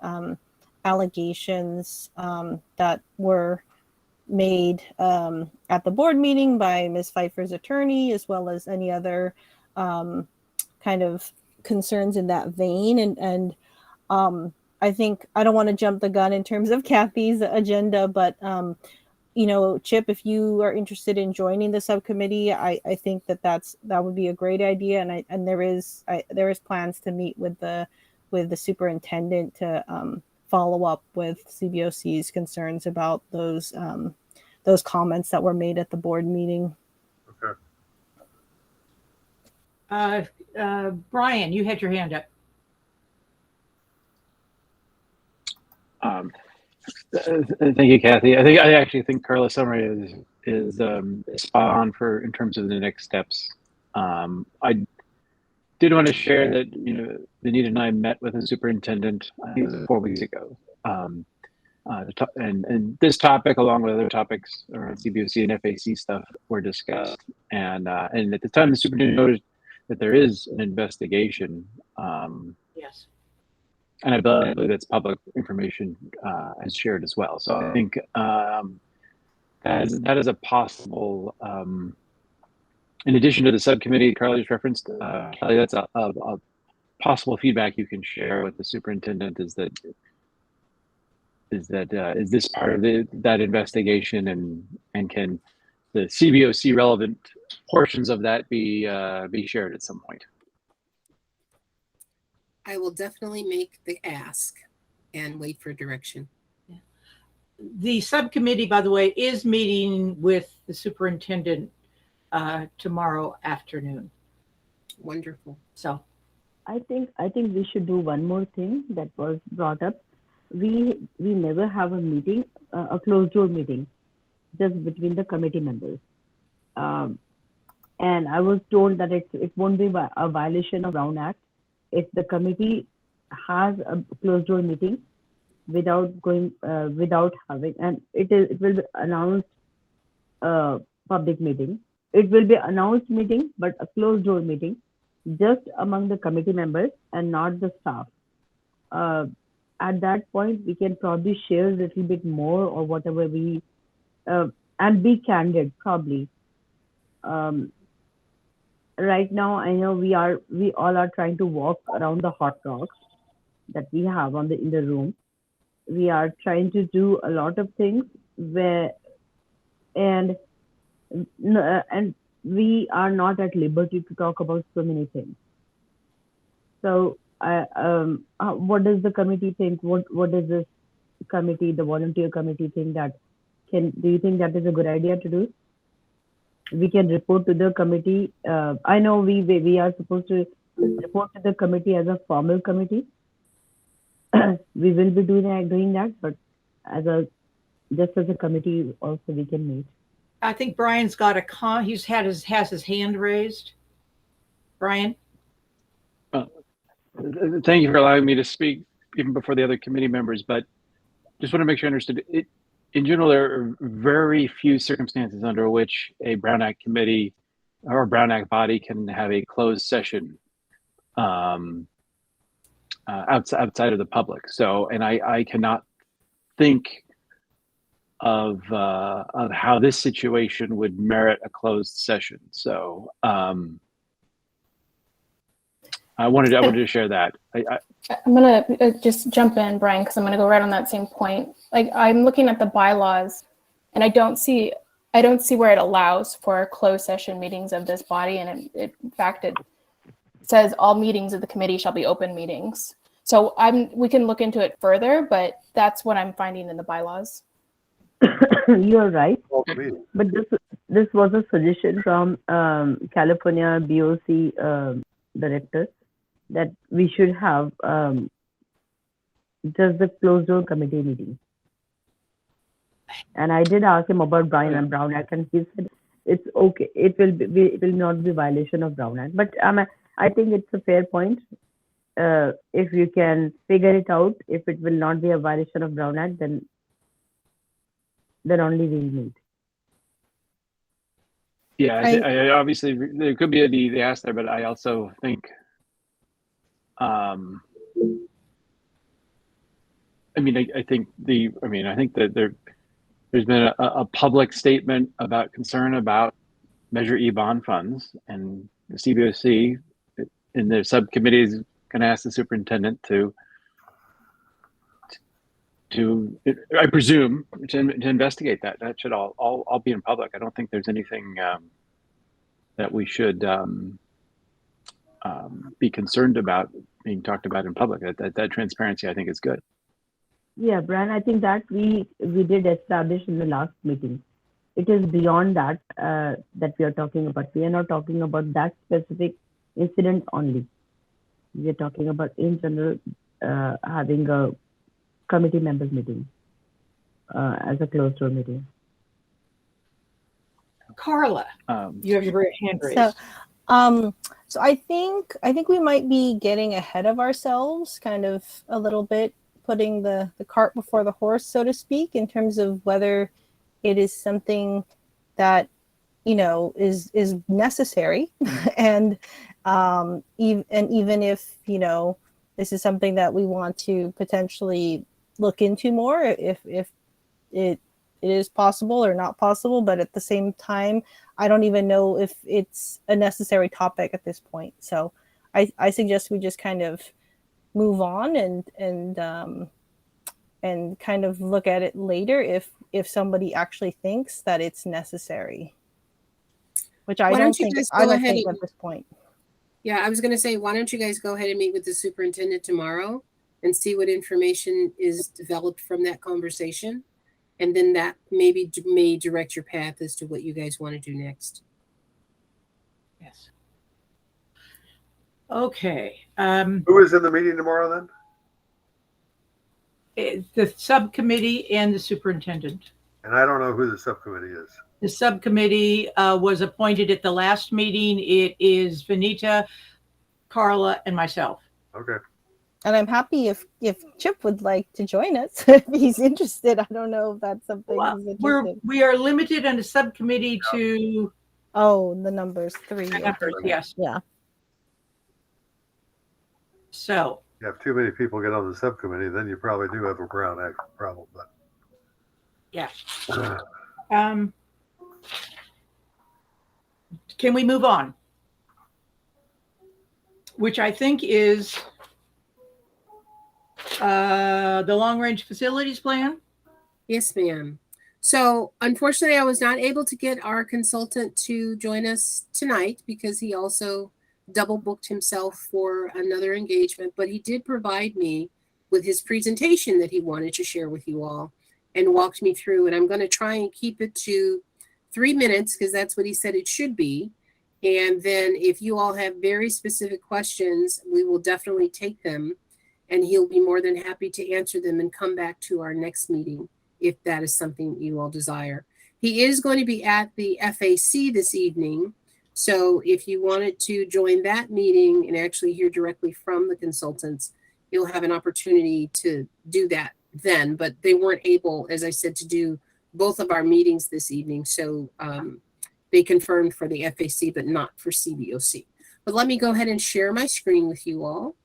Speaker 1: allegations that were made at the board meeting by Ms. Pfeiffer's attorney, as well as any other kind of concerns in that vein. And I think I don't want to jump the gun in terms of Kathy's agenda, but Chip, if you are interested in joining the subcommittee, I think that would be a great idea. And there is plans to meet with the superintendent to follow up with CBOC's concerns about those comments that were made at the board meeting.
Speaker 3: Okay.
Speaker 2: Brian, you had your hand up.
Speaker 7: Thank you, Kathy. I actually think Carla's summary is spot on in terms of the next steps. I did want to share that Vanita and I met with the superintendent, I think it was 4 weeks ago, and this topic, along with other topics around CBOC and FAC stuff, were discussed. And at the time, the superintendent noted that there is an investigation.
Speaker 2: Yes.
Speaker 7: And I believe that's public information as shared as well. So I think that is a possible, in addition to the subcommittee Carla just referenced, Kelly, that's a possible feedback you can share with the superintendent is this part of that investigation, and can the CBOC relevant portions of that be shared at some point?
Speaker 5: I will definitely make the ask and wait for direction.
Speaker 2: Yeah. The subcommittee, by the way, is meeting with the superintendent tomorrow afternoon.
Speaker 5: Wonderful.
Speaker 2: So
Speaker 4: I think we should do one more thing that was brought up. We never have a meeting, a closed door meeting, just between the committee members. And I was told that it won't be a violation of Brown Act if the committee has a closed door meeting without having, and it will be announced public meeting. It will be announced meeting, but a closed door meeting just among the committee members and not the staff. At that point, we can probably share a little bit more or whatever we, and be candid probably. Right now, I know we all are trying to walk around the hot rocks that we have in the room. We are trying to do a lot of things and we are not at liberty to talk about so many things. So, what does the committee think? What does this committee, the volunteer committee, think that do you think that is a good idea to do? We can report to the committee. I know we are supposed to report to the committee as a formal committee. We will be doing that, but just as a committee also we can meet.
Speaker 2: I think Brian's got has his hand raised. Brian?
Speaker 7: Thank you for allowing me to speak even before the other committee members, but just want to make sure I understood it. In general, there are very few circumstances under which a Brown Act committee or a Brown Act body can have a closed session outside of the public. So, and I cannot think of how this situation would merit a closed session. So, I wanted to share that.
Speaker 8: I'm gonna just jump in, Brian, because I'm gonna go right on that same point. Like, I'm looking at the bylaws, and I don't see where it allows for closed session meetings of this body, and in fact it says all meetings of the committee shall be open meetings. So we can look into it further, but that's what I'm finding in the bylaws.
Speaker 4: You're right, but this was a suggestion from California BOC director that we should have just the closed door committee meeting. And I did ask him about Brown Act, and he said it's okay. It will not be violation of Brown Act. But I think it's a fair point. If you can figure it out, if it will not be a violation of Brown Act, then only we'll meet.
Speaker 7: Yeah, I obviously there could be the ask there, but I also think, I think that there's been a public statement about concern about Measure E bond funds, and the CBOC in their subcommittees can ask the superintendent to I presume to investigate that. That should all be in public. I don't think there's anything that we should be concerned about being talked about in public. That transparency, I think, is good.
Speaker 4: Yeah, Brian, I think that we did establish in the last meeting. It is beyond that that we are talking about. We are not talking about that specific incident only. We are talking about in general having a committee members meeting as a closed door meeting.
Speaker 2: Carla, you have your hand raised.
Speaker 1: So I think we might be getting ahead of ourselves, kind of a little bit, putting the cart before the horse, so to speak, in terms of whether it is something that is necessary, and even if this is something that we want to potentially look into more, if it is possible or not possible. But at the same time, I don't even know if it's a necessary topic at this point. So I suggest we just kind of move on and kind of look at it later if somebody actually thinks that it's necessary, which I don't think at this point.
Speaker 5: Yeah, I was going to say, why don't you guys go ahead and meet with the superintendent tomorrow and see what information is developed from that conversation, and then that maybe may direct your path as to what you guys want to do next.
Speaker 2: Yes. Okay.
Speaker 3: Who is in the meeting tomorrow then?
Speaker 2: The subcommittee and the superintendent.
Speaker 3: And I don't know who the subcommittee is.
Speaker 2: The subcommittee was appointed at the last meeting. It is Vanita, Carla, and myself.
Speaker 3: Okay.
Speaker 1: And I'm happy if Chip would like to join us if he's interested. I don't know if that's something he's interested.
Speaker 2: We are limited on the subcommittee to
Speaker 1: the numbers 3.
Speaker 2: numbers, yes.
Speaker 1: Yeah.
Speaker 2: So,
Speaker 3: You have too many people get on the subcommittee, then you probably do have a Brown Act problem. But
Speaker 2: yeah. Can we move on? Which I think is the long-range facilities plan.
Speaker 5: Yes, ma'am. So unfortunately, I was not able to get our consultant to join us tonight because he also double booked himself for another engagement, but he did provide me with his presentation that he wanted to share with you all and walked me through. And I'm going to try and keep it to 3 minutes because that's what he said it should be. And then if you all have very specific questions, we will definitely take them and he'll be more than happy to answer them and come back to our next meeting if that is something you all desire. He is going to be at the FAC this evening. So if you wanted to join that meeting and actually hear directly from the consultants, you'll have an opportunity to do that then. But they weren't able, as I said, to do both of our meetings this evening. So they confirmed for the FAC, but not for CBOC. But let me go ahead and share my screen with you all.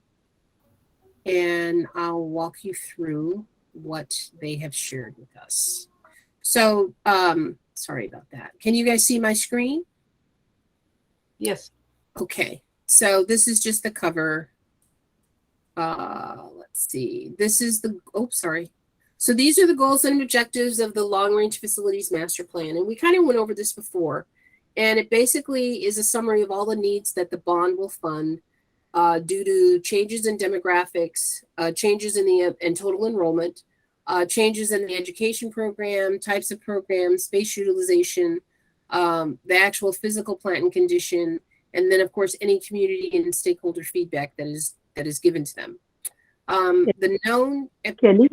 Speaker 5: And I'll walk you through what they have shared with us. So, sorry about that. Can you guys see my screen?
Speaker 2: Yes.
Speaker 5: Okay. So this is just the cover. Let's see. This is the, sorry. So these are the goals and objectives of the Long Range Facilities Master Plan. And we kind of went over this before. And it basically is a summary of all the needs that the bond will fund due to changes in demographics, changes in total enrollment, changes in the education program, types of programs, space utilization, the actual physical plant and condition, and then of course any community and stakeholder feedback that is given to them. The known.
Speaker 4: Kelly,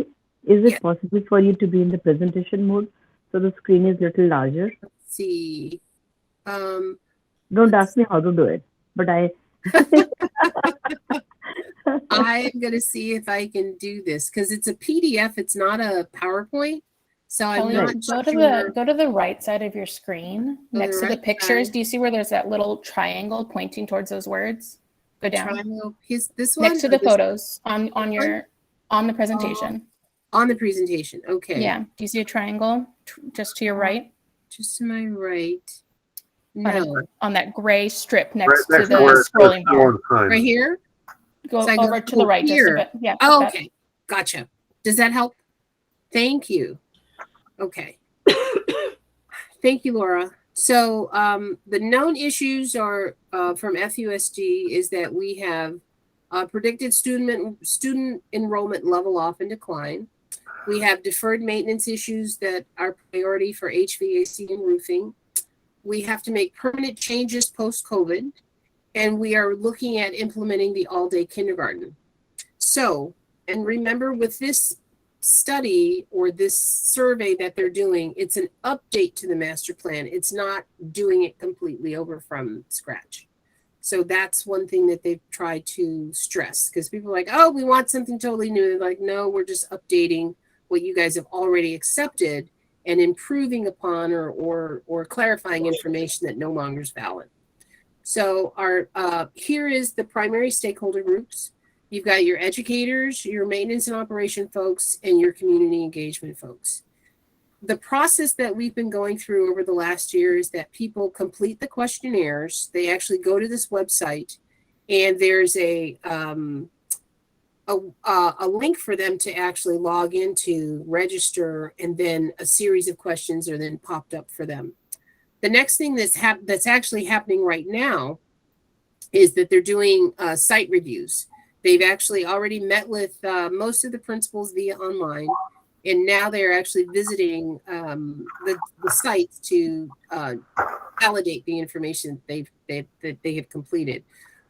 Speaker 4: is it possible for you to be in the presentation mode so the screen is a little larger?
Speaker 5: Let's see.
Speaker 4: Don't ask me how to do it, but
Speaker 5: I'm going to see if I can do this because it's a PDF. It's not a PowerPoint. So I'm not sure.
Speaker 8: Go to the right side of your screen next to the pictures. Do you see where there's that little triangle pointing towards those words? Go down.
Speaker 5: Triangle. This one?
Speaker 8: Next to the photos on the presentation.
Speaker 5: On the presentation. Okay.
Speaker 8: Yeah. Do you see a triangle just to your right?
Speaker 5: Just to my right. No.
Speaker 8: On that gray strip next to the scrolling bar.
Speaker 5: Right here?
Speaker 8: Go over to the right
Speaker 5: here.
Speaker 8: just a bit. Yeah.
Speaker 5: Oh, okay. Gotcha. Does that help? Thank you. Okay. Thank you, Laura. So the known issues are from FUSD is that we have predicted student enrollment level off and decline. We have deferred maintenance issues that are priority for HVAC and roofing. We have to make permanent changes post-COVID, and we are looking at implementing the all-day kindergarten. So, and remember with this study or this survey that they're doing, it's an update to the master plan. It's not doing it completely over from scratch. So that's one thing that they've tried to stress because people are like, oh, we want something totally new. They're like, no, we're just updating what you guys have already accepted and improving upon or clarifying information that no longer is valid. So our here is the primary stakeholder groups. You've got your educators, your maintenance and operation folks, and your community engagement folks. The process that we've been going through over the last year is that people complete the questionnaires. They actually go to this website, and there's a link for them to actually log into, register, and then a series of questions are then popped up for them. The next thing that's actually happening right now is that they're doing site reviews. They've actually already met with most of the principals via online, and now they're actually visiting the sites to validate the information that they have completed.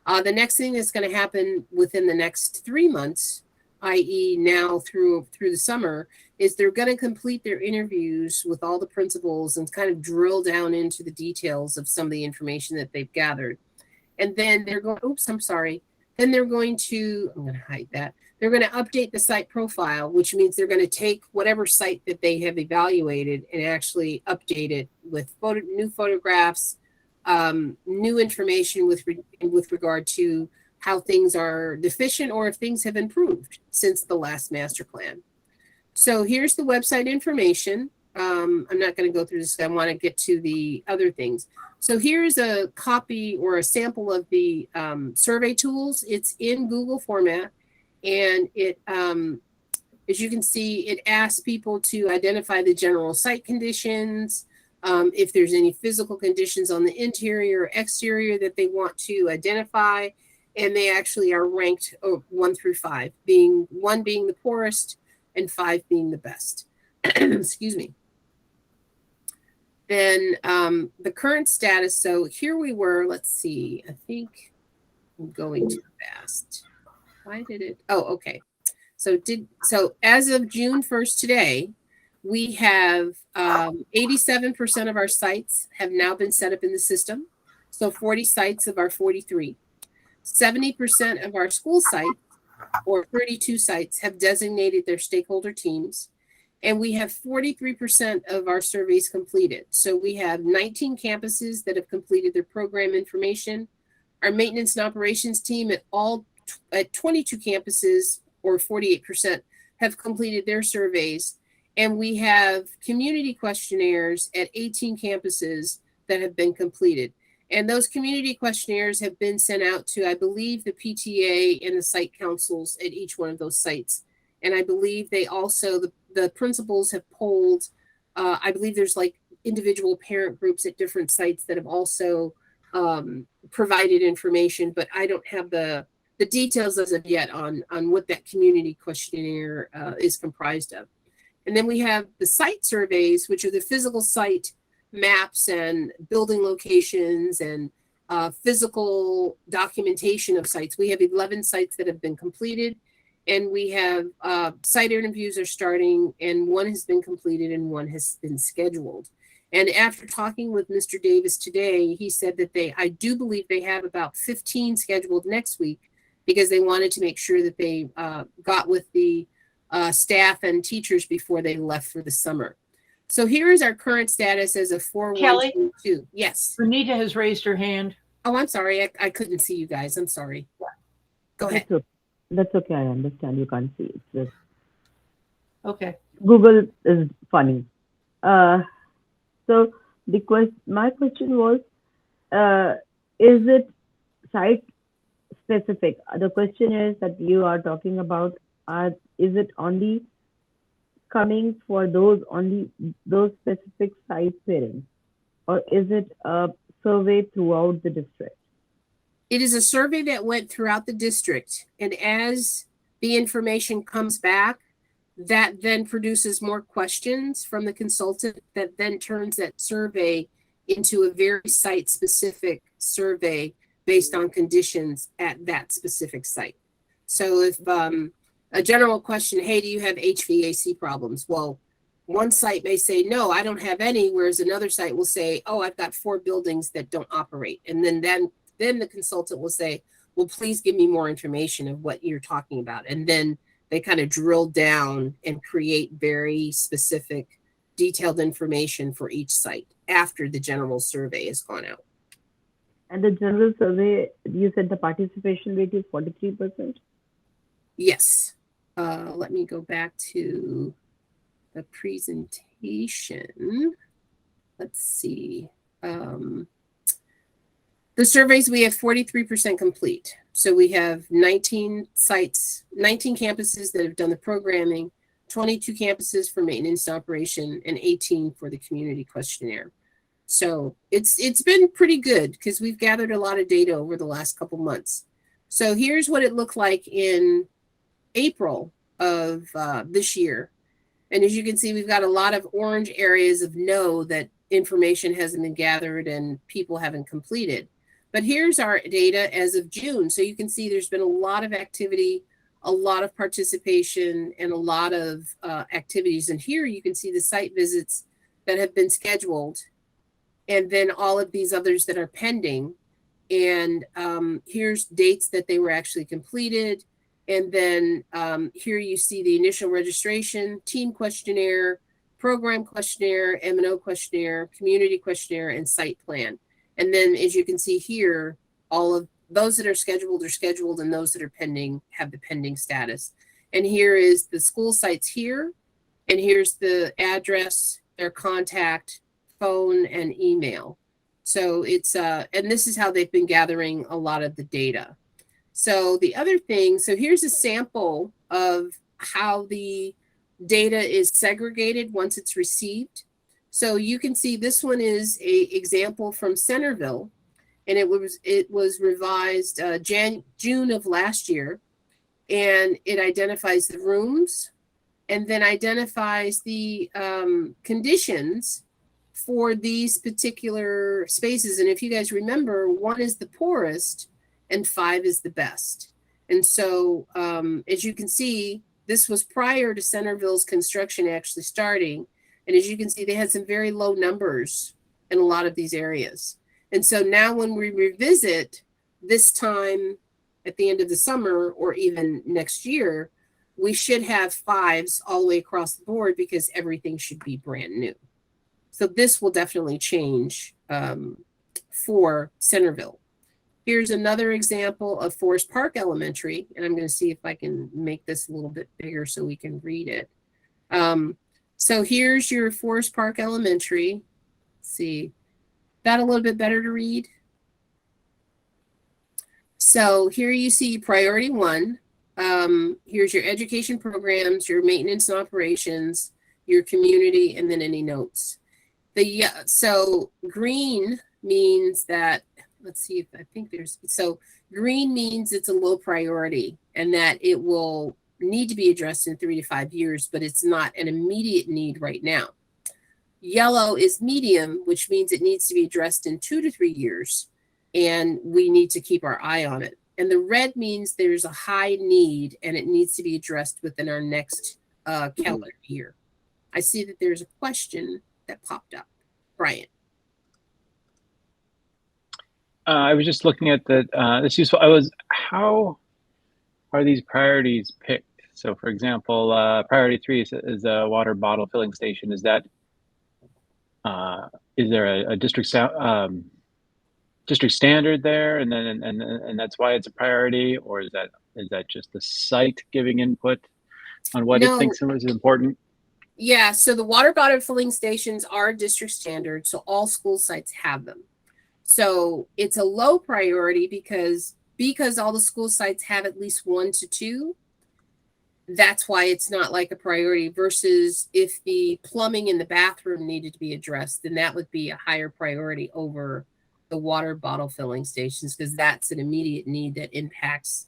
Speaker 5: The next thing that's going to happen within the next 3 months, i.e. now through the summer, is they're going to complete their interviews with all the principals and kind of drill down into the details of some of the information that they've gathered. And then they're going, then they're going to, I'm going to hide that. They're going to update the site profile, which means they're going to take whatever site that they have evaluated and actually update it with new photographs, new information with regard to how things are deficient or if things have improved since the last master plan. So here's the website information. I'm not going to go through this. I want to get to the other things. So here's a copy or a sample of the survey tools. It's in Google format, and it, as you can see, it asks people to identify the general site conditions, if there's any physical conditions on the interior or exterior that they want to identify, and they actually are ranked 1 through 5, being 1 being the poorest and 5 being the best. Excuse me. Then the current status. So here we were. Let's see. I think I'm going too fast. Why did it? Oh, okay. So as of June 1st today, we have 87% of our sites have now been set up in the system. So 40 sites of our 43. 70% of our school sites, or 32 sites, have designated their stakeholder teams. And we have 43% of our surveys completed. So we have 19 campuses that have completed their program information. Our maintenance and operations team at 22 campuses, or 48%, have completed their surveys. And we have community questionnaires at 18 campuses that have been completed. And those community questionnaires have been sent out to, I believe, the PTA and the site councils at each one of those sites. And I believe they also, the principals have polled, I believe there's like individual parent groups at different sites that have also provided information, but I don't have the details as of yet on what that community questionnaire is comprised of. And then we have the site surveys, which are the physical site maps and building locations and physical documentation of sites. We have 11 sites that have been completed, and we have site interviews are starting, and 1 has been completed and 1 has been scheduled. And after talking with Mr. Davis today, he said that I do believe they have about 15 scheduled next week, because they wanted to make sure that they got with the staff and teachers before they left for the summer. So here is our current status as of 4/1/22. Yes.
Speaker 2: Renita has raised her hand.
Speaker 5: Oh, I'm sorry. I couldn't see you guys. I'm sorry. Go ahead.
Speaker 4: That's okay. I understand you can't see it. Just
Speaker 2: Okay.
Speaker 4: Google is funny. So my question was, is it site specific? The question is that you are talking about, is it only coming for those specific site parents, or is it a survey throughout the district?
Speaker 5: It is a survey that went throughout the district, and as the information comes back, that then produces more questions from the consultant that then turns that survey into a very site-specific survey based on conditions at that specific site. So if a general question, hey, do you have HVAC problems? Well, one site may say, no, I don't have any, whereas another site will say, oh, I've got 4 buildings that don't operate. And then the consultant will say, well, please give me more information of what you're talking about. And then they kind of drill down and create very specific, detailed information for each site after the general survey has gone out.
Speaker 4: And the general survey, you said the participation rate is 43%?
Speaker 5: Yes. Let me go back to the presentation. Let's see. The surveys, we have 43% complete. So we have 19 sites, 19 campuses that have done the programming, 22 campuses for maintenance operation, and 18 for the community questionnaire. So it's been pretty good because we've gathered a lot of data over the last couple months. So here's what it looked like in April of this year. And as you can see, we've got a lot of orange areas of no that information hasn't been gathered and people haven't completed. But here's our data as of June. So you can see there's been a lot of activity, a lot of participation, and a lot of activities. And here you can see the site visits that have been scheduled, and then all of these others that are pending. And here's dates that they were actually completed. And then here you see the initial registration, team questionnaire, program questionnaire, M&O questionnaire, community questionnaire, and site plan. And then as you can see here, all of those that are scheduled, and those that are pending have the pending status. And here is the school sites here, and here's the address, their contact, phone, and email. So it's, and this is how they've been gathering a lot of the data. So the other thing, so here's a sample of how the data is segregated once it's received. So you can see this one is a example from Centerville, and it was revised June of last year, and it identifies the rooms and then identifies the conditions for these particular spaces. And if you guys remember, 1 is the poorest and 5 is the best. And so as you can see, this was prior to Centerville's construction actually starting. And as you can see, they had some very low numbers in a lot of these areas. And so now when we revisit this time at the end of the summer or even next year, we should have 5s all the way across the board because everything should be brand new. So this will definitely change for Centerville. Here's another example of Forest Park Elementary, and I'm going to see if I can make this a little bit bigger so we can read it. So here's your Forest Park Elementary. Let's see, that a little bit better to read. So here you see priority 1. Here's your education programs, your maintenance and operations, your community, and then any notes. So green means that, let's see if I think there's, so green means it's a low priority and that it will need to be addressed in 3 to 5 years, but it's not an immediate need right now. Yellow is medium, which means it needs to be addressed in 2 to 3 years, and we need to keep our eye on it. And the red means there's a high need and it needs to be addressed within our next calendar year. I see that there's a question that popped up. Brian.
Speaker 7: I was just looking at the, it's useful. How are these priorities picked? So for example, priority 3 is a water bottle filling station. Is that, is there a district standard there, and then and that's why it's a priority, or is that just the site giving input on what it thinks is important?
Speaker 5: Yeah, so the water bottle filling stations are district standard, so all school sites have them. So it's a low priority because all the school sites have at least 1 to 2. That's why it's not like a priority, versus if the plumbing in the bathroom needed to be addressed, then that would be a higher priority over the water bottle filling stations, because that's an immediate need that impacts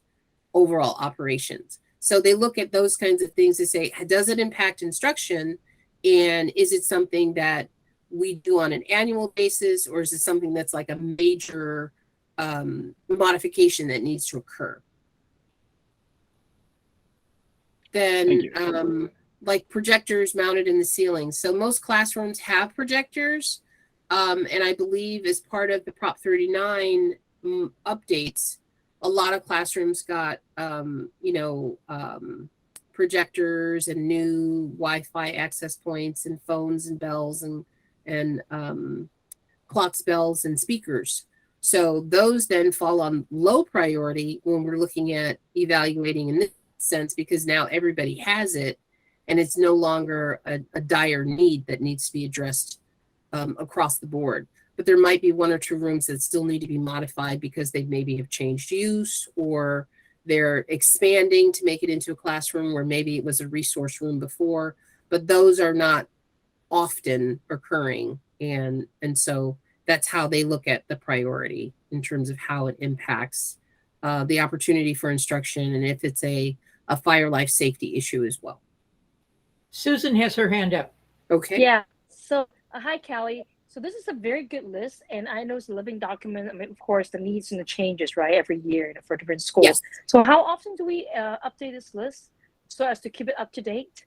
Speaker 5: overall operations. So they look at those kinds of things to say, does it impact instruction? And is it something that we do on an annual basis, or is it something that's like a major modification that needs to occur? Then like projectors mounted in the ceiling. So most classrooms have projectors. And I believe as part of the Prop 39 updates, a lot of classrooms got, projectors and new Wi-Fi access points and phones and bells and clocks, bells, and speakers. So those then fall on low priority when we're looking at evaluating in this sense, because now everybody has it and it's no longer a dire need that needs to be addressed across the board. But there might be 1 or 2 rooms that still need to be modified because they maybe have changed use, or they're expanding to make it into a classroom where maybe it was a resource room before, but those are not often occurring. And so that's how they look at the priority in terms of how it impacts the opportunity for instruction, and if it's a fire life safety issue as well.
Speaker 2: Susan has her hand up.
Speaker 5: Okay.
Speaker 9: Yeah. So hi, Callie. So this is a very good list, and I know it's a living document. I mean, of course, the needs and the changes, right, every year for different schools. Yes. So how often do we update this list so as to keep it up to date?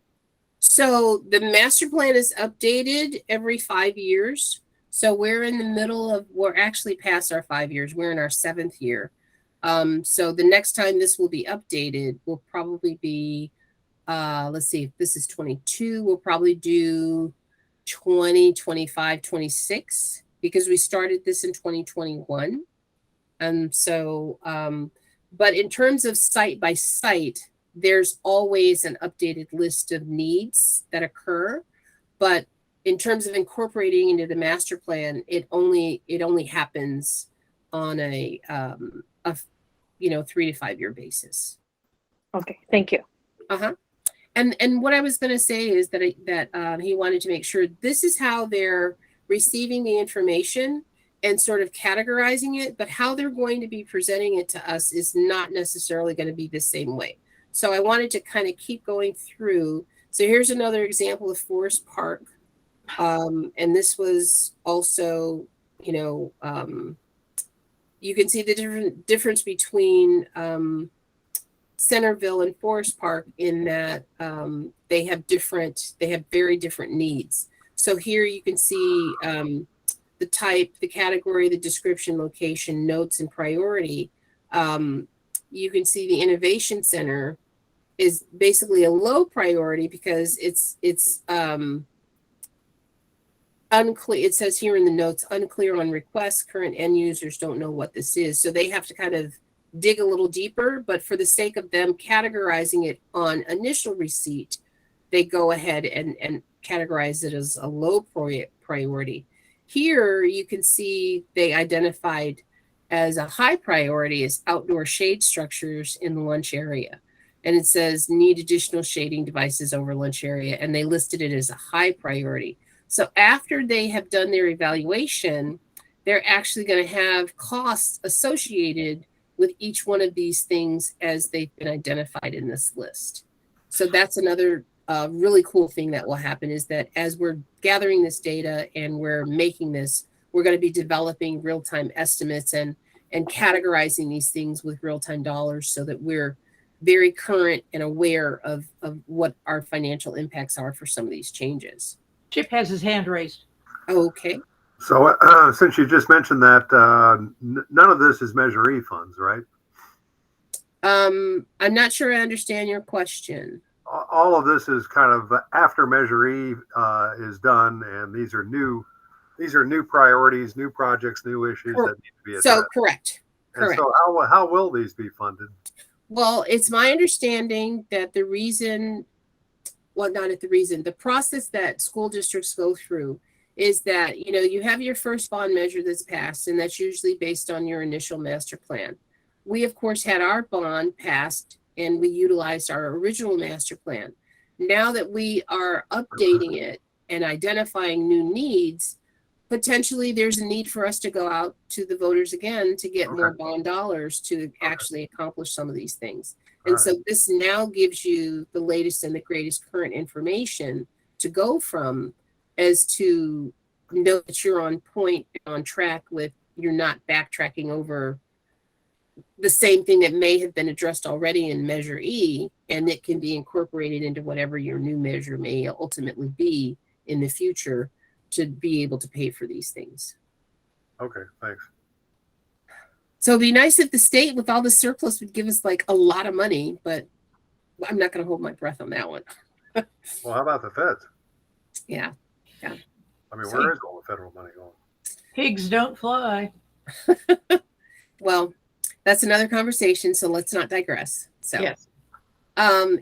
Speaker 5: So the master plan is updated every 5 years. So we're in the middle of, we're actually past our 5 years. We're in our 7th year. So the next time this will be updated will probably be, let's see, if this is 22, we'll probably do 20, 25, 26, because we started this in 2021. And so, but in terms of site by site, there's always an updated list of needs that occur. But in terms of incorporating into the master plan, it only happens on a 3 to 5 year basis.
Speaker 9: Okay, thank you.
Speaker 5: And what I was going to say is that he wanted to make sure this is how they're receiving the information and sort of categorizing it, but how they're going to be presenting it to us is not necessarily going to be the same way. So I wanted to kind of keep going through. So here's another example of Forest Park. And this was also, you can see the difference between Centerville and Forest Park in that they have very different needs. So here you can see the type, the category, the description, location, notes, and priority. You can see the Innovation Center is basically a low priority because it's unclear. It says here in the notes, unclear on requests. Current end users don't know what this is. So they have to kind of dig a little deeper, but for the sake of them categorizing it on initial receipt, they go ahead and categorize it as a low priority. Here you can see they identified as a high priority as outdoor shade structures in the lunch area. And it says need additional shading devices over lunch area. And they listed it as a high priority. So after they have done their evaluation, they're actually going to have costs associated with each one of these things as they've been identified in this list. So that's another really cool thing that will happen is that as we're gathering this data and we're making this, we're going to be developing real-time estimates and categorizing these things with real-time dollars so that we're very current and aware of what our financial impacts are for some of these changes.
Speaker 2: Chip has his hand raised.
Speaker 5: Okay.
Speaker 3: So since you just mentioned that, none of this is Measure E funds, right?
Speaker 5: I'm not sure I understand your question.
Speaker 3: All of this is kind of after Measure E is done, and these are new priorities, new projects, new issues that need to be addressed.
Speaker 5: So correct.
Speaker 3: And so how will these be funded?
Speaker 5: Well, it's my understanding that the process that school districts go through is that, you have your first bond measure that's passed, and that's usually based on your initial master plan. We, of course, had our bond passed, and we utilized our original master plan. Now that we are updating it and identifying new needs, potentially there's a need for us to go out to the voters again to get more bond dollars to actually accomplish some of these things. And so this now gives you the latest and the greatest current information to go from, as to know that you're on point, on track with, you're not backtracking over the same thing that may have been addressed already in Measure E, and it can be incorporated into whatever your new measure may ultimately be in the future to be able to pay for these things.
Speaker 3: Okay, thanks.
Speaker 5: So it'd be nice if the state with all the surplus would give us like a lot of money, but I'm not going to hold my breath on that one.
Speaker 3: Well, how about the feds?
Speaker 5: Yeah.
Speaker 3: I mean, where is all the federal money going?
Speaker 2: Pigs don't fly.
Speaker 5: Well, that's another conversation, so let's not digress. So
Speaker 2: yes.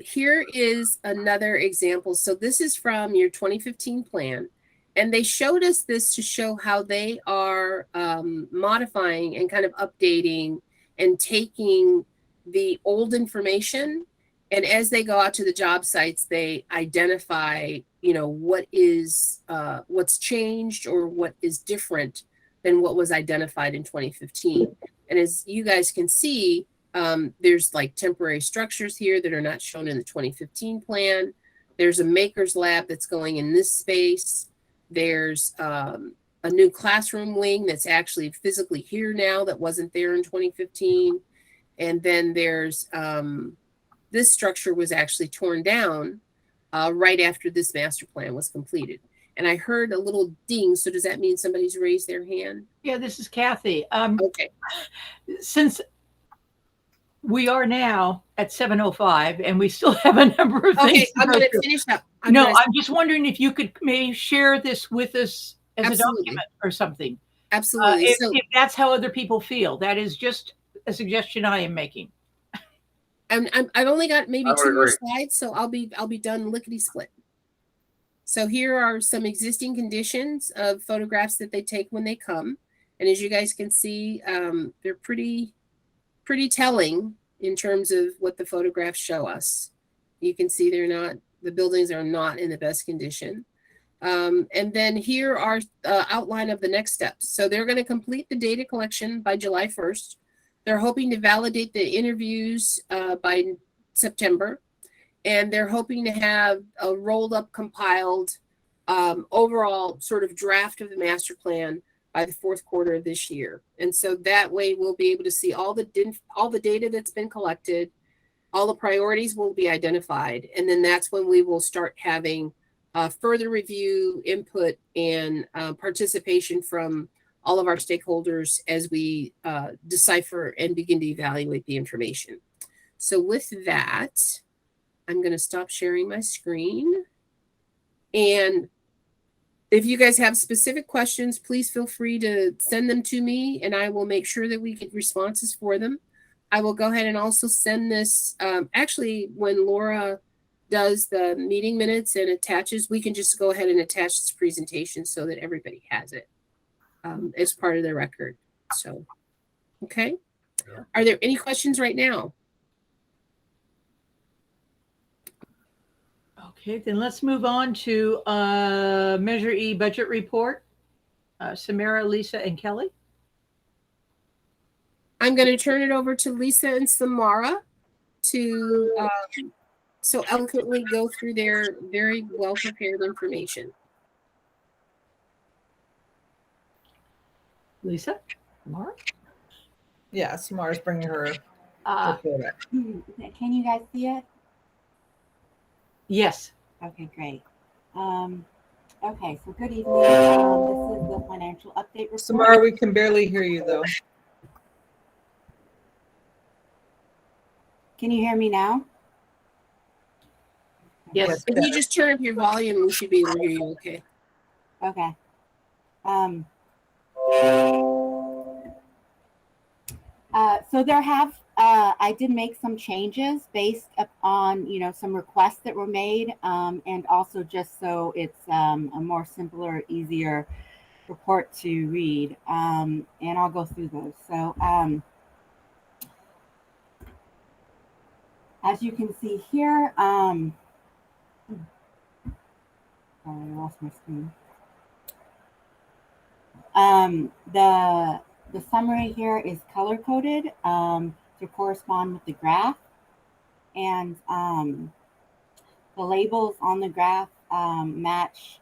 Speaker 5: Here is another example. So this is from your 2015 plan, and they showed us this to show how they are modifying and kind of updating and taking the old information, and as they go out to the job sites, they identify, what is what's changed or what is different than what was identified in 2015. And as you guys can see, there's like temporary structures here that are not shown in the 2015 plan. There's a maker's lab that's going in this space. There's a new classroom wing that's actually physically here now that wasn't there in 2015. And then there's this structure was actually torn down right after this master plan was completed. And I heard a little ding. So does that mean somebody's raised their hand?
Speaker 2: Yeah, this is Kathy.
Speaker 5: Okay.
Speaker 2: Since we are now at 7:05 and we still have a number of things.
Speaker 5: Okay, I'm going to finish up.
Speaker 2: I'm just wondering if you could maybe share this with us as a document or something.
Speaker 5: Absolutely.
Speaker 2: If that's how other people feel, that is just a suggestion I am making.
Speaker 5: I've only got maybe 2 more
Speaker 3: agree.
Speaker 5: slides, so I'll be done lickety split. So here are some existing conditions of photographs that they take when they come, and as you guys can see, they're pretty telling in terms of what the photographs show us. You can see the buildings are not in the best condition. And then here are outline of the next steps. So they're going to complete the data collection by July 1st. They're hoping to validate the interviews by September. And they're hoping to have a rolled up, compiled overall sort of draft of the master plan by the fourth quarter of this year. And so that way we'll be able to see all the data that's been collected, all the priorities will be identified. And then that's when we will start having further review, input, and participation from all of our stakeholders as we decipher and begin to evaluate the information. So with that, I'm going to stop sharing my screen. And if you guys have specific questions, please feel free to send them to me, and I will make sure that we get responses for them. I will go ahead and also send this. Actually, when Laura does the meeting minutes and attaches, we can just go ahead and attach this presentation so that everybody has it as part of the record. So, okay. Yeah. Are there any questions right now?
Speaker 2: Okay, then let's move on to Measure E budget report. Samara, Lisa, and Kelly.
Speaker 5: I'm going to turn it over to Lisa and Samara to so eloquently go through their very well prepared information.
Speaker 2: Lisa, Samara?
Speaker 6: Yeah, Samara's bringing her report up.
Speaker 10: Can you guys see it?
Speaker 2: Yes.
Speaker 10: Okay, great. Okay, so good evening. This is the financial update report.
Speaker 6: Samara, we can barely hear you though.
Speaker 10: Can you hear me now?
Speaker 2: Yes.
Speaker 5: If you just turn up your volume, we should be able to hear you okay.
Speaker 10: Okay. So there have, I did make some changes based upon, some requests that were made, and also just so it's a more simpler, easier report to read. And I'll go through those. So as you can see here, sorry, I lost my screen. The summary here is color coded to correspond with the graph, and the labels on the graph match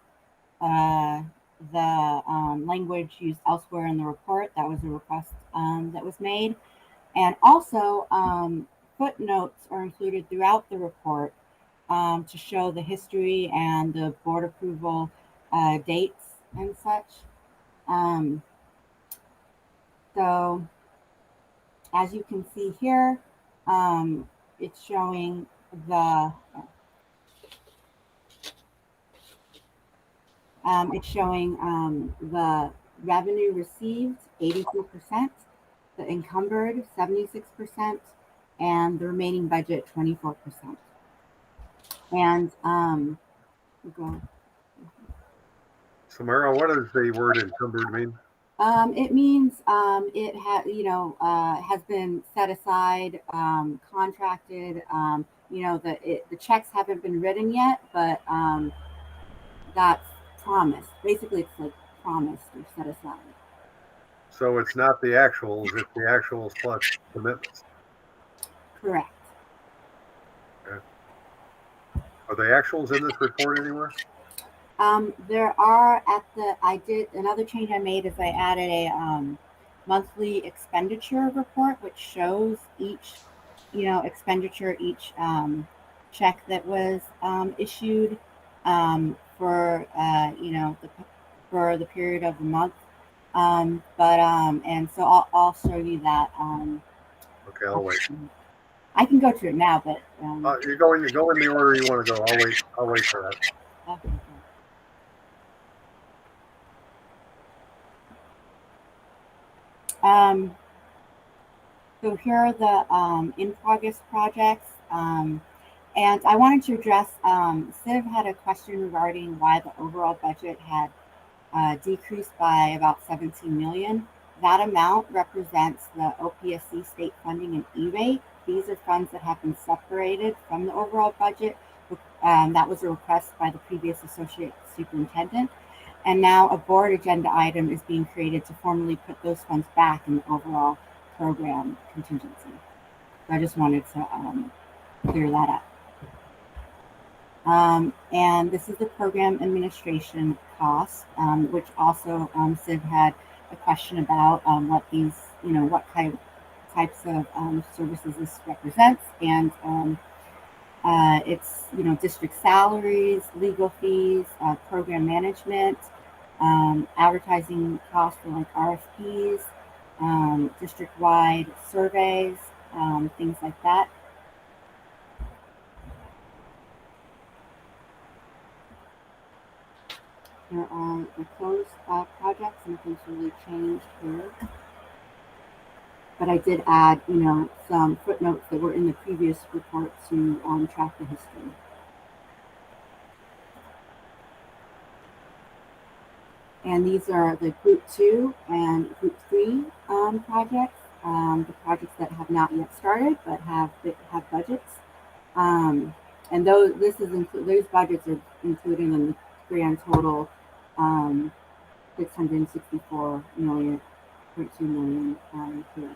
Speaker 10: the language used elsewhere in the report. That was a request that was made, and also footnotes are included throughout the report to show the history and the board approval dates and such. So as you can see here, it's showing the revenue received 82%, the encumbered 76%, and the remaining budget 24%. And go.
Speaker 3: Samara, what does the word encumbered mean?
Speaker 10: It means it has been set aside, contracted. The checks haven't been written yet, but that's promised. Basically, it's like promised or set aside.
Speaker 3: So it's not the actuals; it's the actuals plus commitments.
Speaker 10: Correct.
Speaker 3: Okay. Are the actuals in this report anywhere?
Speaker 10: There are I did another change I made is I added a monthly expenditure report, which shows each, expenditure, each check that was issued for, for the period of the month. And so I'll show you that.
Speaker 3: Okay, I'll wait.
Speaker 10: I can go to it now, but
Speaker 3: you go in the order you want to go. I'll wait for that.
Speaker 10: Okay. So here are the in-progress projects. And I wanted to address, Siv had a question regarding why the overall budget had decreased by about 17 million. That amount represents the OPSC state funding and E-rate. These are funds that have been separated from the overall budget. That was a request by the previous associate superintendent. And now a board agenda item is being created to formally put those funds back in the overall program contingency. So I just wanted to clear that up. And this is the program administration cost, which also Siv had a question about what these, what types of services this represents. And it's, district salaries, legal fees, program management, advertising costs for like RFPs, district-wide surveys, things like that. There are the closed projects, nothing's really changed here. But I did add, some footnotes that were in the previous report to track the history. And these are the Group 2 and Group 3 projects, the projects that have not yet started but have budgets. And those budgets are included in the grand total 664 million, 0.2 million here.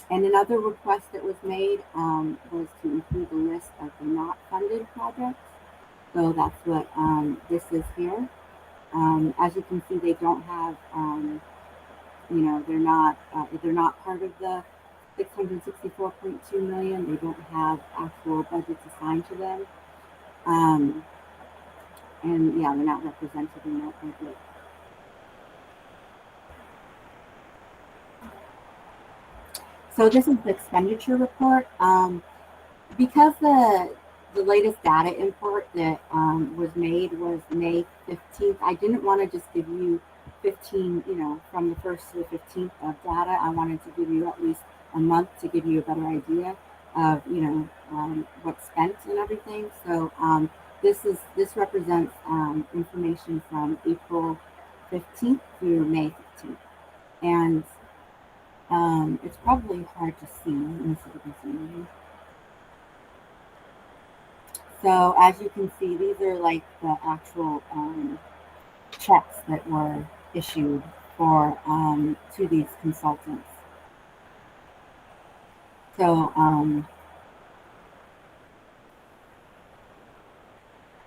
Speaker 10: And another request that was made was to include the list of the not funded projects. So that's what this is here. As you can see, they don't have, they're not part of the 664.2 million. They don't have actual budgets assigned to them. And yeah, they're not represented in that budget. So this is the expenditure report. Because the latest data import that was made was May 15th, I didn't want to just give you 15, from the 1st to the 15th of data. I wanted to give you at least a month to give you a better idea of, what's spent and everything. So this represents information from April 15th through May 15th. And it's probably hard to see. Let me see if you can see me. So as you can see, these are like the actual checks that were issued for to these consultants. So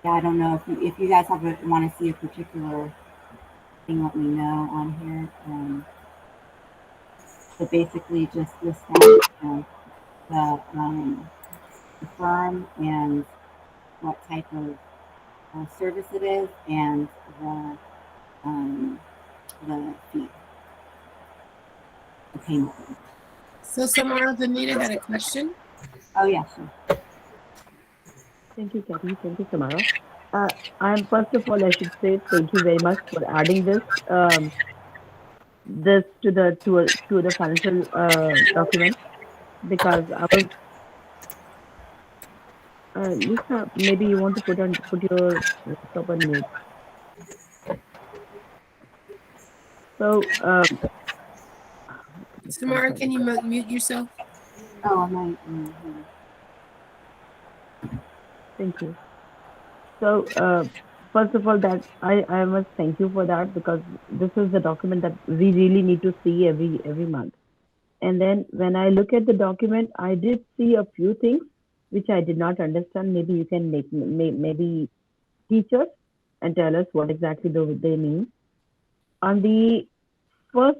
Speaker 10: yeah, I don't know if you guys want to see a particular thing, let me know on here. So basically, just list out the firm and what type of service it is, and the fee, the payment.
Speaker 5: So Samara, Vanita had a question.
Speaker 10: Oh yeah, sure.
Speaker 4: Thank you, Kathy. Thank you, Samara. First of all, I should say thank you very much for adding this to the financial document, because I was Lisa, maybe you want to put your laptop on mute. So
Speaker 5: Samara, can you mute yourself?
Speaker 10: Oh, my.
Speaker 4: Thank you. So first of all, that I must thank you for that, because this is the document that we really need to see every month. And then when I look at the document, I did see a few things which I did not understand. Maybe you can maybe teach us and tell us what exactly they mean. On the first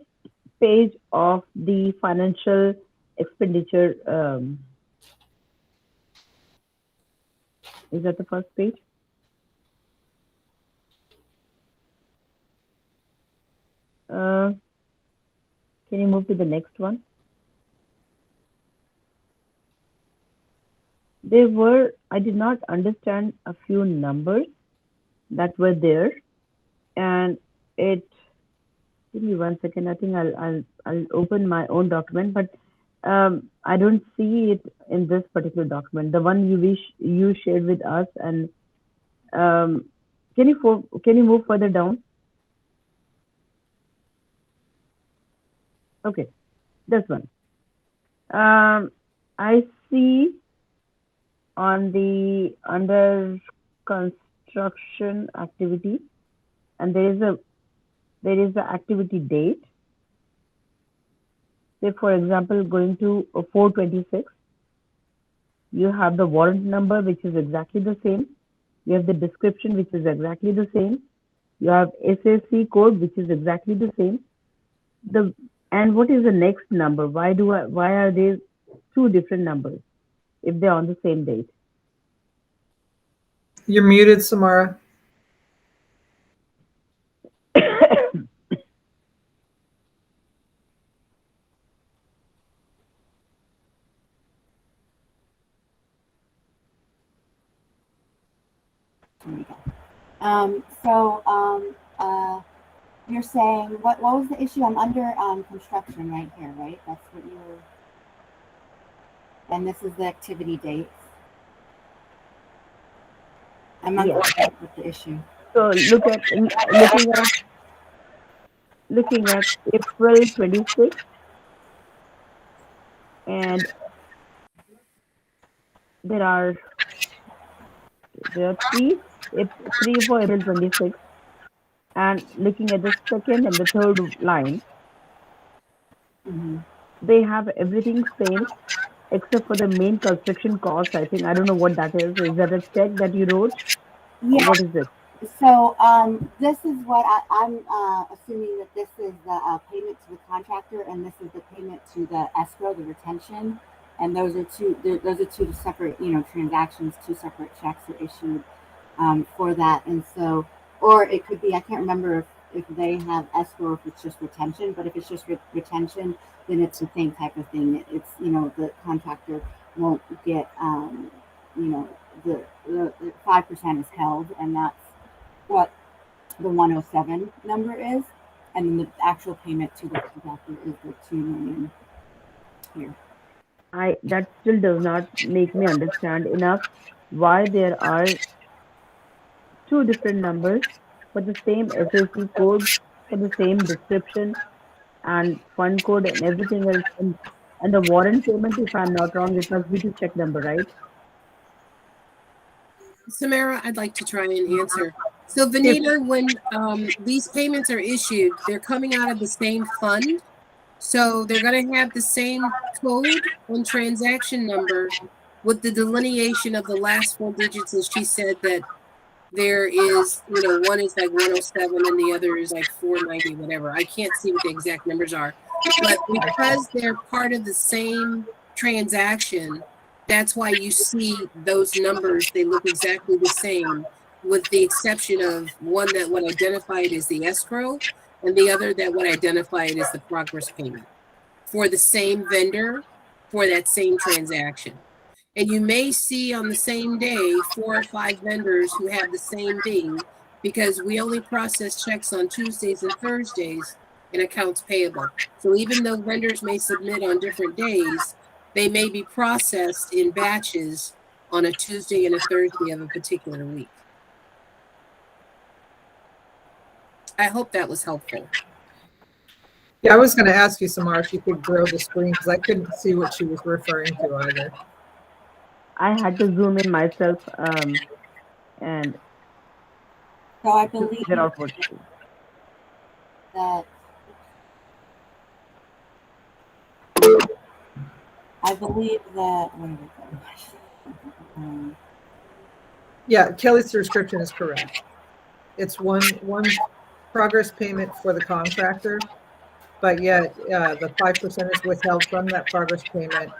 Speaker 4: page of the financial expenditure, is that the first page? Can you move to the next one? I did not understand a few numbers that were there, and it Give me 1 second. I think I'll open my own document, but I don't see it in this particular document. The one you shared with us, and can you move further down? Okay, this one. I see under construction activity, and there is the activity date. Say, for example, going to 426, you have the warrant number, which is exactly the same. You have the description, which is exactly the same. You have SAC code, which is exactly the same. And what is the next number? Why are there two different numbers if they're on the same date?
Speaker 6: You're muted, Samara.
Speaker 10: You're saying what was the issue? I'm under construction right here, right? That's what you were. And this is the activity dates. I'm not with the issue.
Speaker 4: So looking at April 26th, and there are three for April 26th, and looking at the second and the third line, they have everything same except for the main construction cost. I think, I don't know what that is. Is that a check that you wrote?
Speaker 10: Yeah.
Speaker 4: What is it?
Speaker 10: So this is what I'm assuming that this is the payment to the contractor, and this is the payment to the escrow, the retention, and those are two separate, transactions. Two separate checks are issued for that, and so, or it could be, I can't remember if they have escrow, if it's just retention, but if it's just retention, then it's the same type of thing. It's, the contractor won't get, the 5% is held, and that's what the 107 number is, and then the actual payment to the contractor is the $2 million here.
Speaker 4: That still does not make me understand enough why there are two different numbers for the same SAC code, for the same description and fund code and everything else, and the warrant payment, if I'm not wrong, it must be the check number, right?
Speaker 5: Samara, I'd like to try and answer. So Vanita, when these payments are issued, they're coming out of the same fund. So they're going to have the same code and transaction number with the delineation of the last four digits. As she said that there is, one is like 107 and the other is like 490, whatever. I can't see what the exact numbers are. But because they're part of the same transaction, that's why you see those numbers. They look exactly the same, with the exception of one that would identify it as the escrow and the other that would identify it as the progress payment for the same vendor for that same transaction. And you may see on the same day 4 or 5 vendors who have the same thing, because we only process checks on Tuesdays and Thursdays in accounts payable. So even though vendors may submit on different days, they may be processed in batches on a Tuesday and a Thursday of a particular week. I hope that was helpful.
Speaker 6: Yeah, I was going to ask you, Samara, if you could grow the screen, because I couldn't see what she was referring to either.
Speaker 4: I had to zoom in myself, and
Speaker 10: so I believe that
Speaker 6: yeah, Kelly's description is correct. It's one progress payment for the contractor, but yet the 5% is withheld from that progress payment.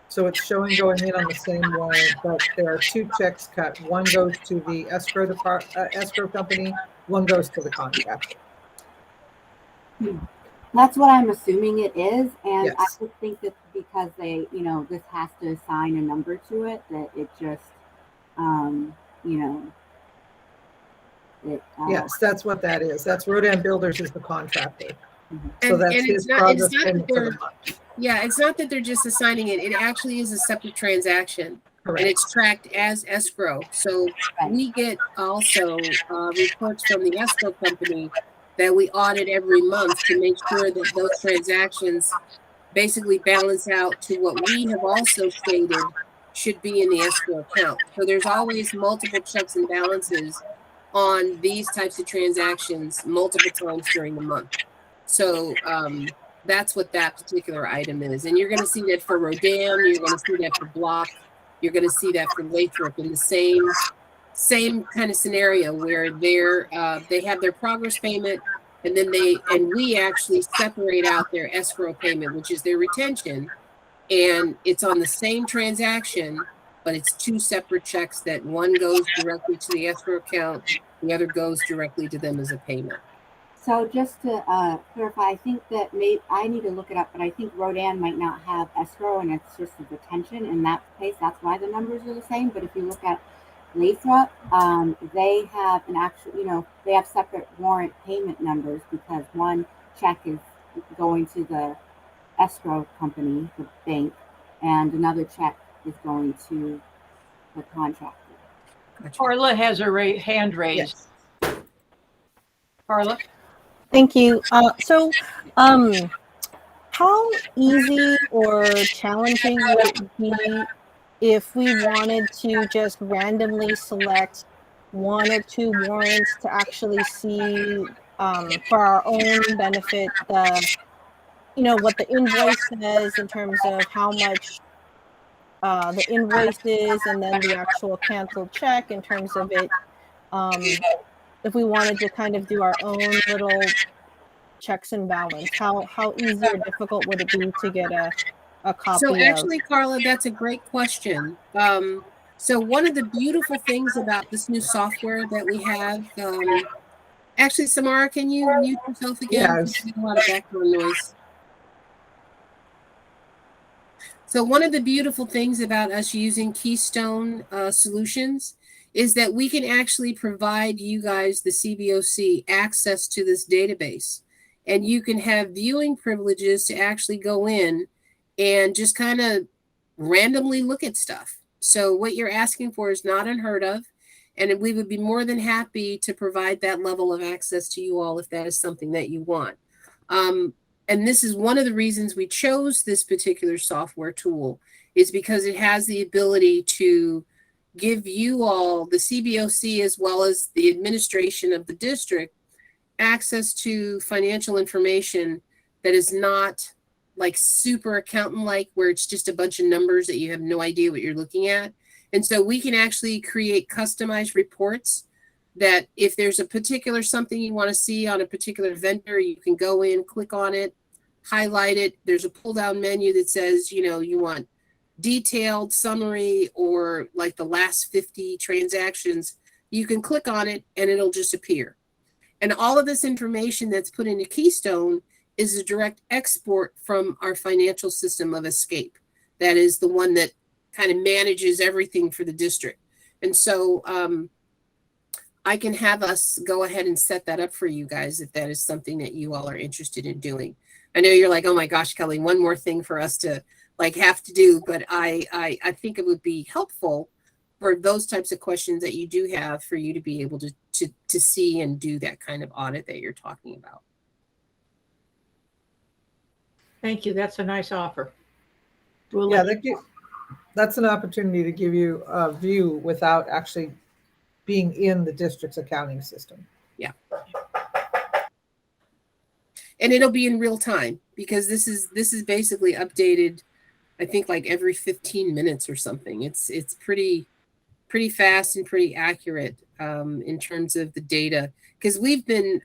Speaker 6: So it's showing going in on the same warrant, but there are 2 checks cut. One goes to the escrow company, one goes to the contractor.
Speaker 10: That's what I'm assuming it is, and
Speaker 6: yes.
Speaker 10: I just think that because they, this has to assign a number to it, that it just,
Speaker 6: yes, that's what that is. That's Rodan Builders is the contractor. So that's
Speaker 5: and
Speaker 6: his
Speaker 5: it's not
Speaker 6: progress
Speaker 5: that
Speaker 6: payment for the
Speaker 5: they're
Speaker 6: month.
Speaker 5: yeah, it's not that they're just assigning it. It actually is a separate transaction.
Speaker 6: Correct.
Speaker 5: And it's tracked as escrow. So we get also reports from the escrow company that we audit every month to make sure that those transactions basically balance out to what we have also stated should be in the escrow account. So there's always multiple checks and balances on these types of transactions multiple times during the month. So that's what that particular item is. And you're going to see that for Rodan, you're going to see that for Block, you're going to see that for Lathrop in the same kind of scenario where they have their progress payment, and then we actually separate out their escrow payment, which is their retention, and it's on the same transaction, but it's two separate checks that one goes directly to the escrow account, the other goes directly to them as a payment.
Speaker 10: So just to clarify, I think that I need to look it up, but I think Rodan might not have escrow and it's just a retention. In that case, that's why the numbers are the same. But if you look at Lathrop, they have an actual, they have separate warrant payment numbers because one check is going to the escrow company, the bank, and another check is going to the contractor.
Speaker 5: Gotcha.
Speaker 2: Carla has her hand raised.
Speaker 5: Yes.
Speaker 2: Carla?
Speaker 1: Thank you. How easy or challenging would it be if we wanted to just randomly select one or two warrants to actually see for our own benefit what the invoice says in terms of how much the invoice is, and then the actual canceled check in terms of it. If we wanted to kind of do our own little checks and balance, how easy or difficult would it be to get a copy
Speaker 5: So actually,
Speaker 1: of?
Speaker 5: Carla, that's a great question. So one of the beautiful things about this new software that we have, actually, Samara, can you mute yourself again?
Speaker 6: Yeah,
Speaker 5: There's a lot of background noise. So one of the beautiful things about us using Keystone Solutions is that we can actually provide you guys, the CBOC, access to this database. And you can have viewing privileges to actually go in and just kind of randomly look at stuff. So what you're asking for is not unheard of. And we would be more than happy to provide that level of access to you all if that is something that you want. And this is one of the reasons we chose this particular software tool, is because it has the ability to give you all, the CBOC as well as the administration of the district, access to financial information that is not like super accountant-like, where it's just a bunch of numbers that you have no idea what you're looking at. And so we can actually create customized reports that if there's a particular something you want to see on a particular vendor, you can go in, click on it, highlight it. There's a pull-down menu that says, you want detailed summary or like the last 50 transactions. You can click on it and it'll just appear. And all of this information that's put into Keystone is a direct export from our financial system of Escape. That is the one that kind of manages everything for the district. And so I can have us go ahead and set that up for you guys if that is something that you all are interested in doing. I know you're like, oh my gosh, Kelly, one more thing for us to have to do, but I think it would be helpful for those types of questions that you do have for you to be able to see and do that kind of audit that you're talking about.
Speaker 2: Thank you. That's a nice offer.
Speaker 6: Yeah, that's an opportunity to give you a view without actually being in the district's accounting system.
Speaker 5: Yeah. And it'll be in real time, because this is basically updated, I think like every 15 minutes or something. It's pretty fast and pretty accurate in terms of the data, because we've been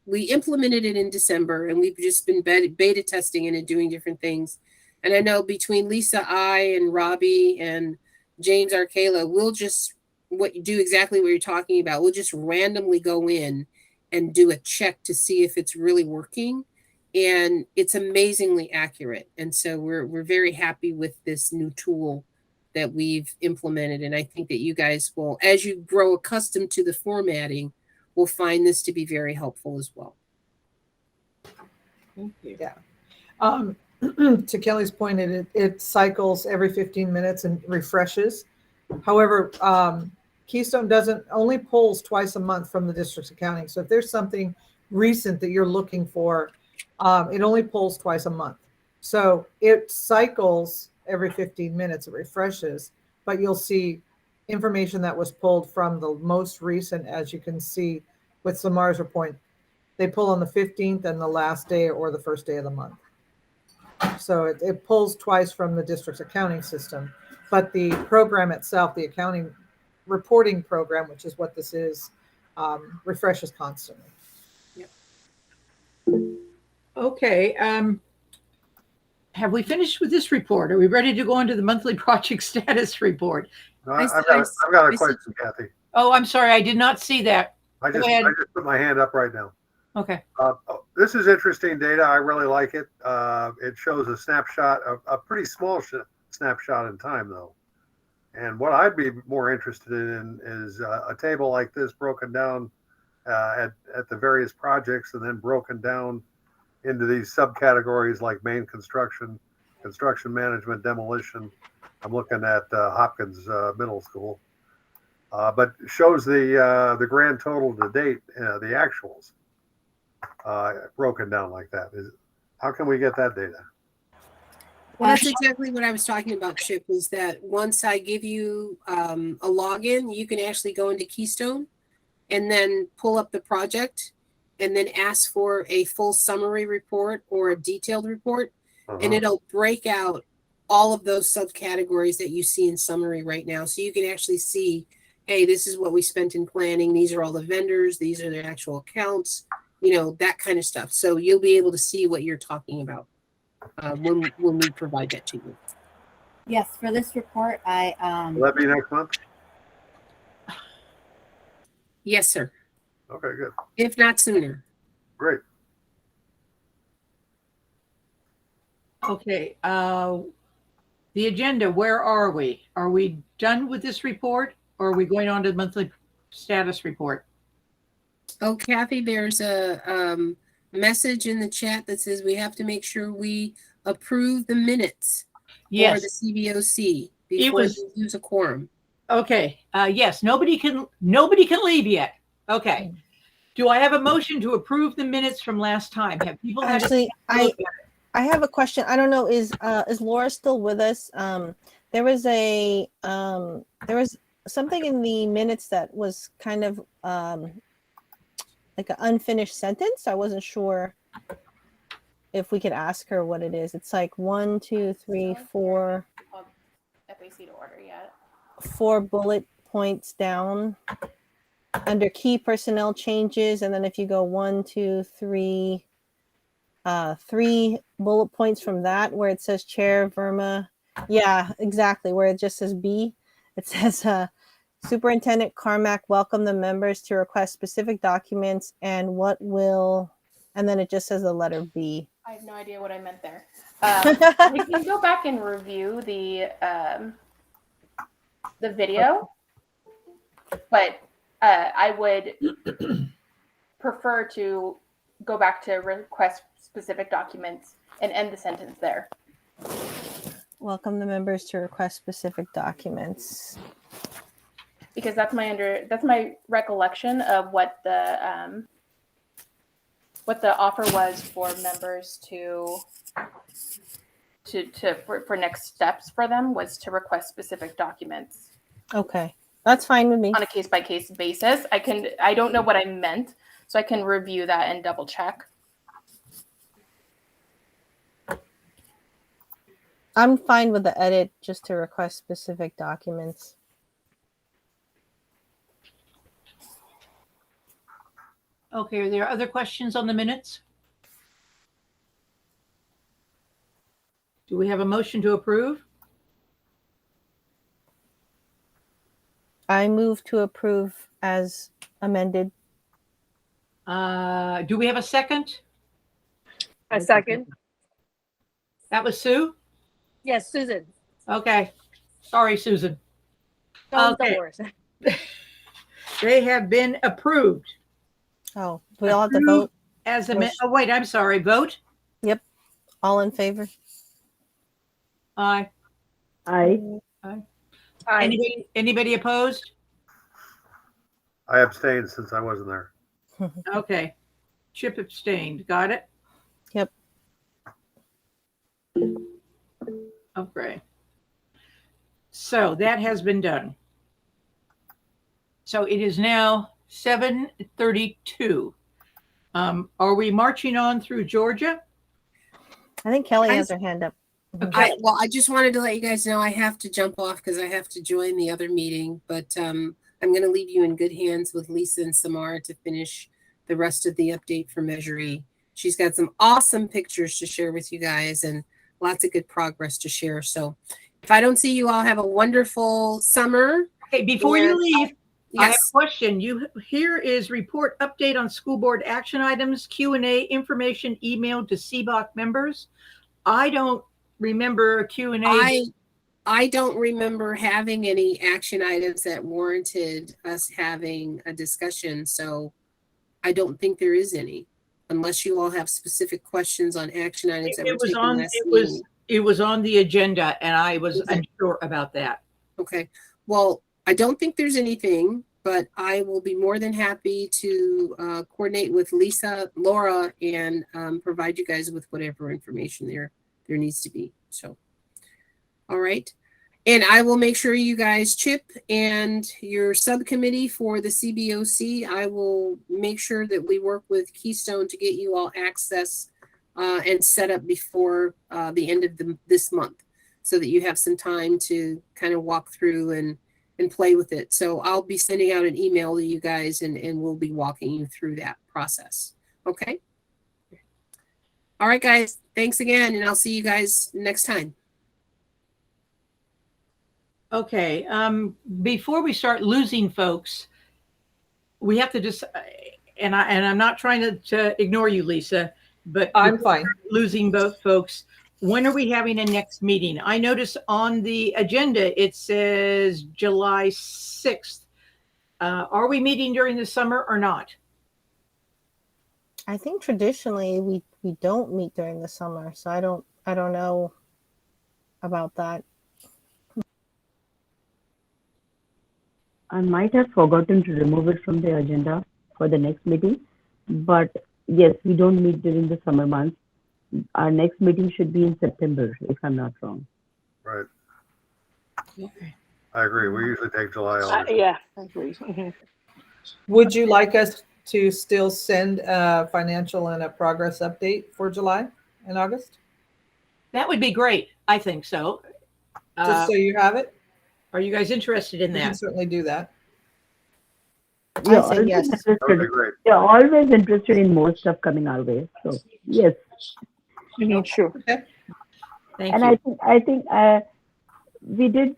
Speaker 5: we implemented it in December, and we've just been beta testing it and doing different things. And I know between Lisa and Robbie and James Arkela, we'll just do exactly what you're talking about. We'll just randomly go in and do a check to see if it's really working, and it's amazingly accurate. And so we're very happy with this new tool that we've implemented. And I think that you guys will, as you grow accustomed to the formatting, will find this to be very helpful as well.
Speaker 2: Thank you.
Speaker 6: Yeah. To Kelly's point, it cycles every 15 minutes and refreshes. However, Keystone only pulls twice a month from the district's accounting. So if there's something recent that you're looking for, it only pulls twice a month. So it cycles every 15 minutes, it refreshes, but you'll see information that was pulled from the most recent, as you can see with Samar's report. They pull on the 15th and the last day or the first day of the month. So it pulls twice from the district's accounting system, but the program itself, the accounting reporting program, which is what this is, refreshes constantly.
Speaker 2: Okay. Have we finished with this report? Are we ready to go on to the monthly project status report?
Speaker 3: I've got a question, Kathy.
Speaker 2: Oh, I'm sorry. I did not see that.
Speaker 3: I just put my hand up right now.
Speaker 2: Okay.
Speaker 3: This is interesting data. I really like it. It shows a snapshot, a pretty small snapshot in time, though. And what I'd be more interested in is a table like this broken down at the various projects and then broken down into these subcategories like main construction, construction management, demolition. I'm looking at Hopkins Middle School, but shows the grand total to date, the actuals broken down like that. How can we get that data?
Speaker 5: Well, that's exactly what I was talking about, Chip, is that once I give you a login, you can actually go into Keystone and then pull up the project and then ask for a full summary report or a detailed report. And it'll break out all of those subcategories that you see in summary right now. So you can actually see, hey, this is what we spent in planning. These are all the vendors. These are the actual accounts, that kind of stuff. So you'll be able to see what you're talking about when we provide that to you.
Speaker 10: Yes, for this report,
Speaker 3: Will that be next month?
Speaker 5: Yes, sir.
Speaker 3: Okay, good.
Speaker 5: If not sooner.
Speaker 3: Great.
Speaker 2: Okay. The agenda, where are we? Are we done with this report or are we going on to the monthly status report?
Speaker 5: Oh, Kathy, there's a message in the chat that says we have to make sure we approve the minutes for the CBOC before we use a quorum.
Speaker 2: Okay. Yes. Nobody can leave yet. Okay. Do I have a motion to approve the minutes from last time? Have people
Speaker 1: actually? I have a question. I don't know. Is Laura still with us? There was something in the minutes that was kind of like an unfinished sentence. I wasn't sure if we could ask her what it is. It's like 1, 2, 3, 4.
Speaker 8: FAC to order yet.
Speaker 1: 4 bullet points down under key personnel changes, and then if you go 1, 2, 3, 3 bullet points from that where it says Chair Verma. Yeah, exactly. Where it just says B, it says Superintendent Carmack welcomed the members to request specific documents and and then it just says the letter B.
Speaker 8: I have no idea what I meant there. We can go back and review the video, but I would prefer to go back to request specific documents and end the sentence there.
Speaker 1: Welcome the members to request specific documents.
Speaker 8: Because that's my recollection of what the offer was for members for next steps for them was to request specific documents.
Speaker 1: Okay, that's fine with me.
Speaker 8: On a case-by-case basis. I don't know what I meant, so I can review that and double check.
Speaker 1: I'm fine with the edit just to request specific documents.
Speaker 2: Okay, are there other questions on the minutes? Do we have a motion to approve?
Speaker 1: I move to approve as amended.
Speaker 2: Do we have a second?
Speaker 9: A second.
Speaker 2: That was Sue?
Speaker 9: Yes, Susan.
Speaker 2: Okay. Sorry, Susan.
Speaker 9: Okay.
Speaker 2: They have been approved.
Speaker 1: Oh, we all have to vote?
Speaker 2: Oh, wait, I'm sorry. Vote?
Speaker 1: All in favor?
Speaker 2: Aye.
Speaker 4: I
Speaker 2: Anybody opposed?
Speaker 3: I abstained since I wasn't there.
Speaker 2: Okay. Chip abstained. Got it?
Speaker 1: Yep.
Speaker 2: Okay. So that has been done. So it is now 7:32. Are we marching on through Georgia?
Speaker 1: I think Kelly has her hand up.
Speaker 2: Okay.
Speaker 5: I just wanted to let you guys know I have to jump off because I have to join the other meeting, but I'm going to leave you in good hands with Lisa and Samara to finish the rest of the update for Measure E. She's got some awesome pictures to share with you guys and lots of good progress to share. So if I don't see you all, have a wonderful summer.
Speaker 2: Okay, before you leave,
Speaker 5: yes.
Speaker 2: I have a question. Here is report update on school board action items, Q&A information emailed to Cboc members. I don't remember a Q&A.
Speaker 5: I don't remember having any action items that warranted us having a discussion. So I don't think there is any, unless you all have specific questions on action items that were taken last meeting.
Speaker 2: It was on the agenda, and I was unsure about that.
Speaker 5: Okay. Well, I don't think there's anything, but I will be more than happy to coordinate with Laura, and provide you guys with whatever information there needs to be. So, all right. And I will make sure you guys, Chip and your subcommittee for the CBOC, I will make sure that we work with Keystone to get you all access and set up before the end of this month, so that you have some time to kind of walk through and play with it. So I'll be sending out an email to you guys, and we'll be walking you through that process. Okay. All right, guys. Thanks again. And I'll see you guys next time.
Speaker 2: Okay. Before we start losing folks, we have to just, and I'm not trying to ignore you, Lisa, but
Speaker 6: I'm fine.
Speaker 2: Losing both folks. When are we having a next meeting? I notice on the agenda, it says July 6th. Are we meeting during the summer or not?
Speaker 1: I think traditionally we don't meet during the summer, so I don't know about that.
Speaker 4: I might have forgotten to remove it from the agenda for the next meeting, but yes, we don't meet during the summer months. Our next meeting should be in September, if I'm not wrong.
Speaker 3: Right.
Speaker 2: Okay.
Speaker 3: I agree. We usually take July off.
Speaker 9: Yeah, I agree. Mhm.
Speaker 6: Would you like us to still send a financial and a progress update for July and August?
Speaker 2: That would be great. I think so.
Speaker 6: Just so you have it?
Speaker 2: Are you guys interested in
Speaker 6: We can
Speaker 2: that?
Speaker 6: certainly do that.
Speaker 1: I say yes.
Speaker 3: That would be great.
Speaker 4: We're always interested in more stuff coming our way. So yes.
Speaker 9: Sure.
Speaker 6: Okay.
Speaker 2: Thank
Speaker 4: And
Speaker 2: you.
Speaker 4: I think we did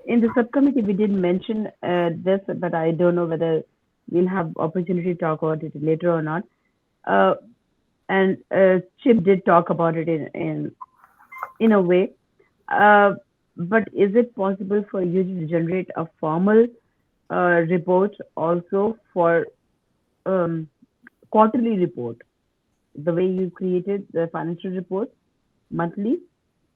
Speaker 4: in the subcommittee, we did mention this, but I don't know whether we'll have opportunity to talk about it later or not. And Chip did talk about it in a way. But is it possible for you to generate a formal report also for quarterly report? The way you created the financial report monthly,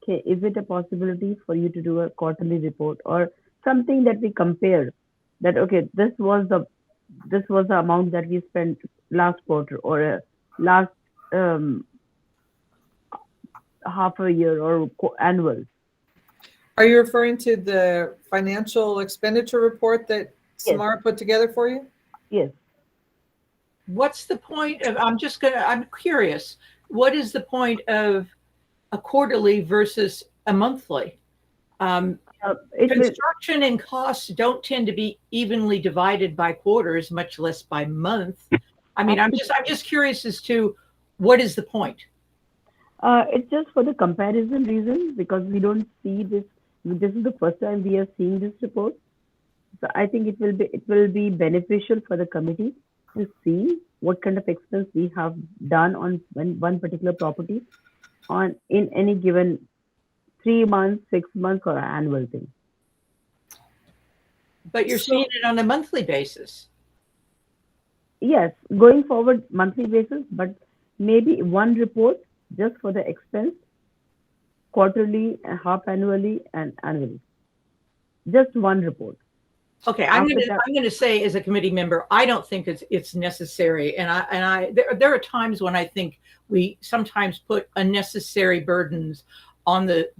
Speaker 4: okay, is it a possibility for you to do a quarterly report or something that we compare that, okay, this was the amount that we spent last quarter or last half a year or annual?
Speaker 6: Are you referring to the financial expenditure report that Samara put together for you?
Speaker 4: Yes.
Speaker 2: What's the point of, I'm curious, what is the point of a quarterly versus a monthly? Construction and costs don't tend to be evenly divided by quarters, much less by month. I mean, I'm just curious as to what is the point?
Speaker 4: It's just for the comparison reason, because we don't see this. This is the first time we are seeing this report. So I think it will be beneficial for the committee to see what kind of expense we have done on one particular property in any given 3 months, 6 months, or annual thing.
Speaker 2: But you're seeing it on a monthly basis.
Speaker 4: Yes, going forward monthly basis, but maybe one report just for the expense quarterly, half annually, and annually. Just one report.
Speaker 2: Okay,
Speaker 4: After that-
Speaker 2: I'm gonna say as a committee member, I don't think it's necessary, and there are times when I think we sometimes put unnecessary burdens on the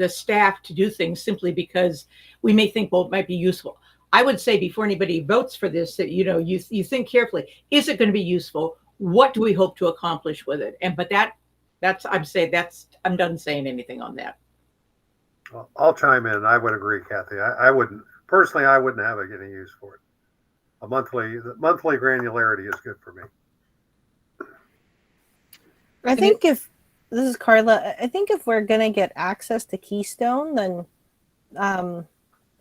Speaker 2: staff to do things simply because we may think, well, it might be useful. I would say before anybody votes for this that you think carefully, is it going to be useful? What do we hope to accomplish with it? I'm done saying anything on that.
Speaker 3: Well, I'll chime in. I would agree, Kathy. I wouldn't personally. I wouldn't have any use for it. The monthly granularity is good for me.
Speaker 1: I think if this is Carla, I think if we're gonna get access to Keystone,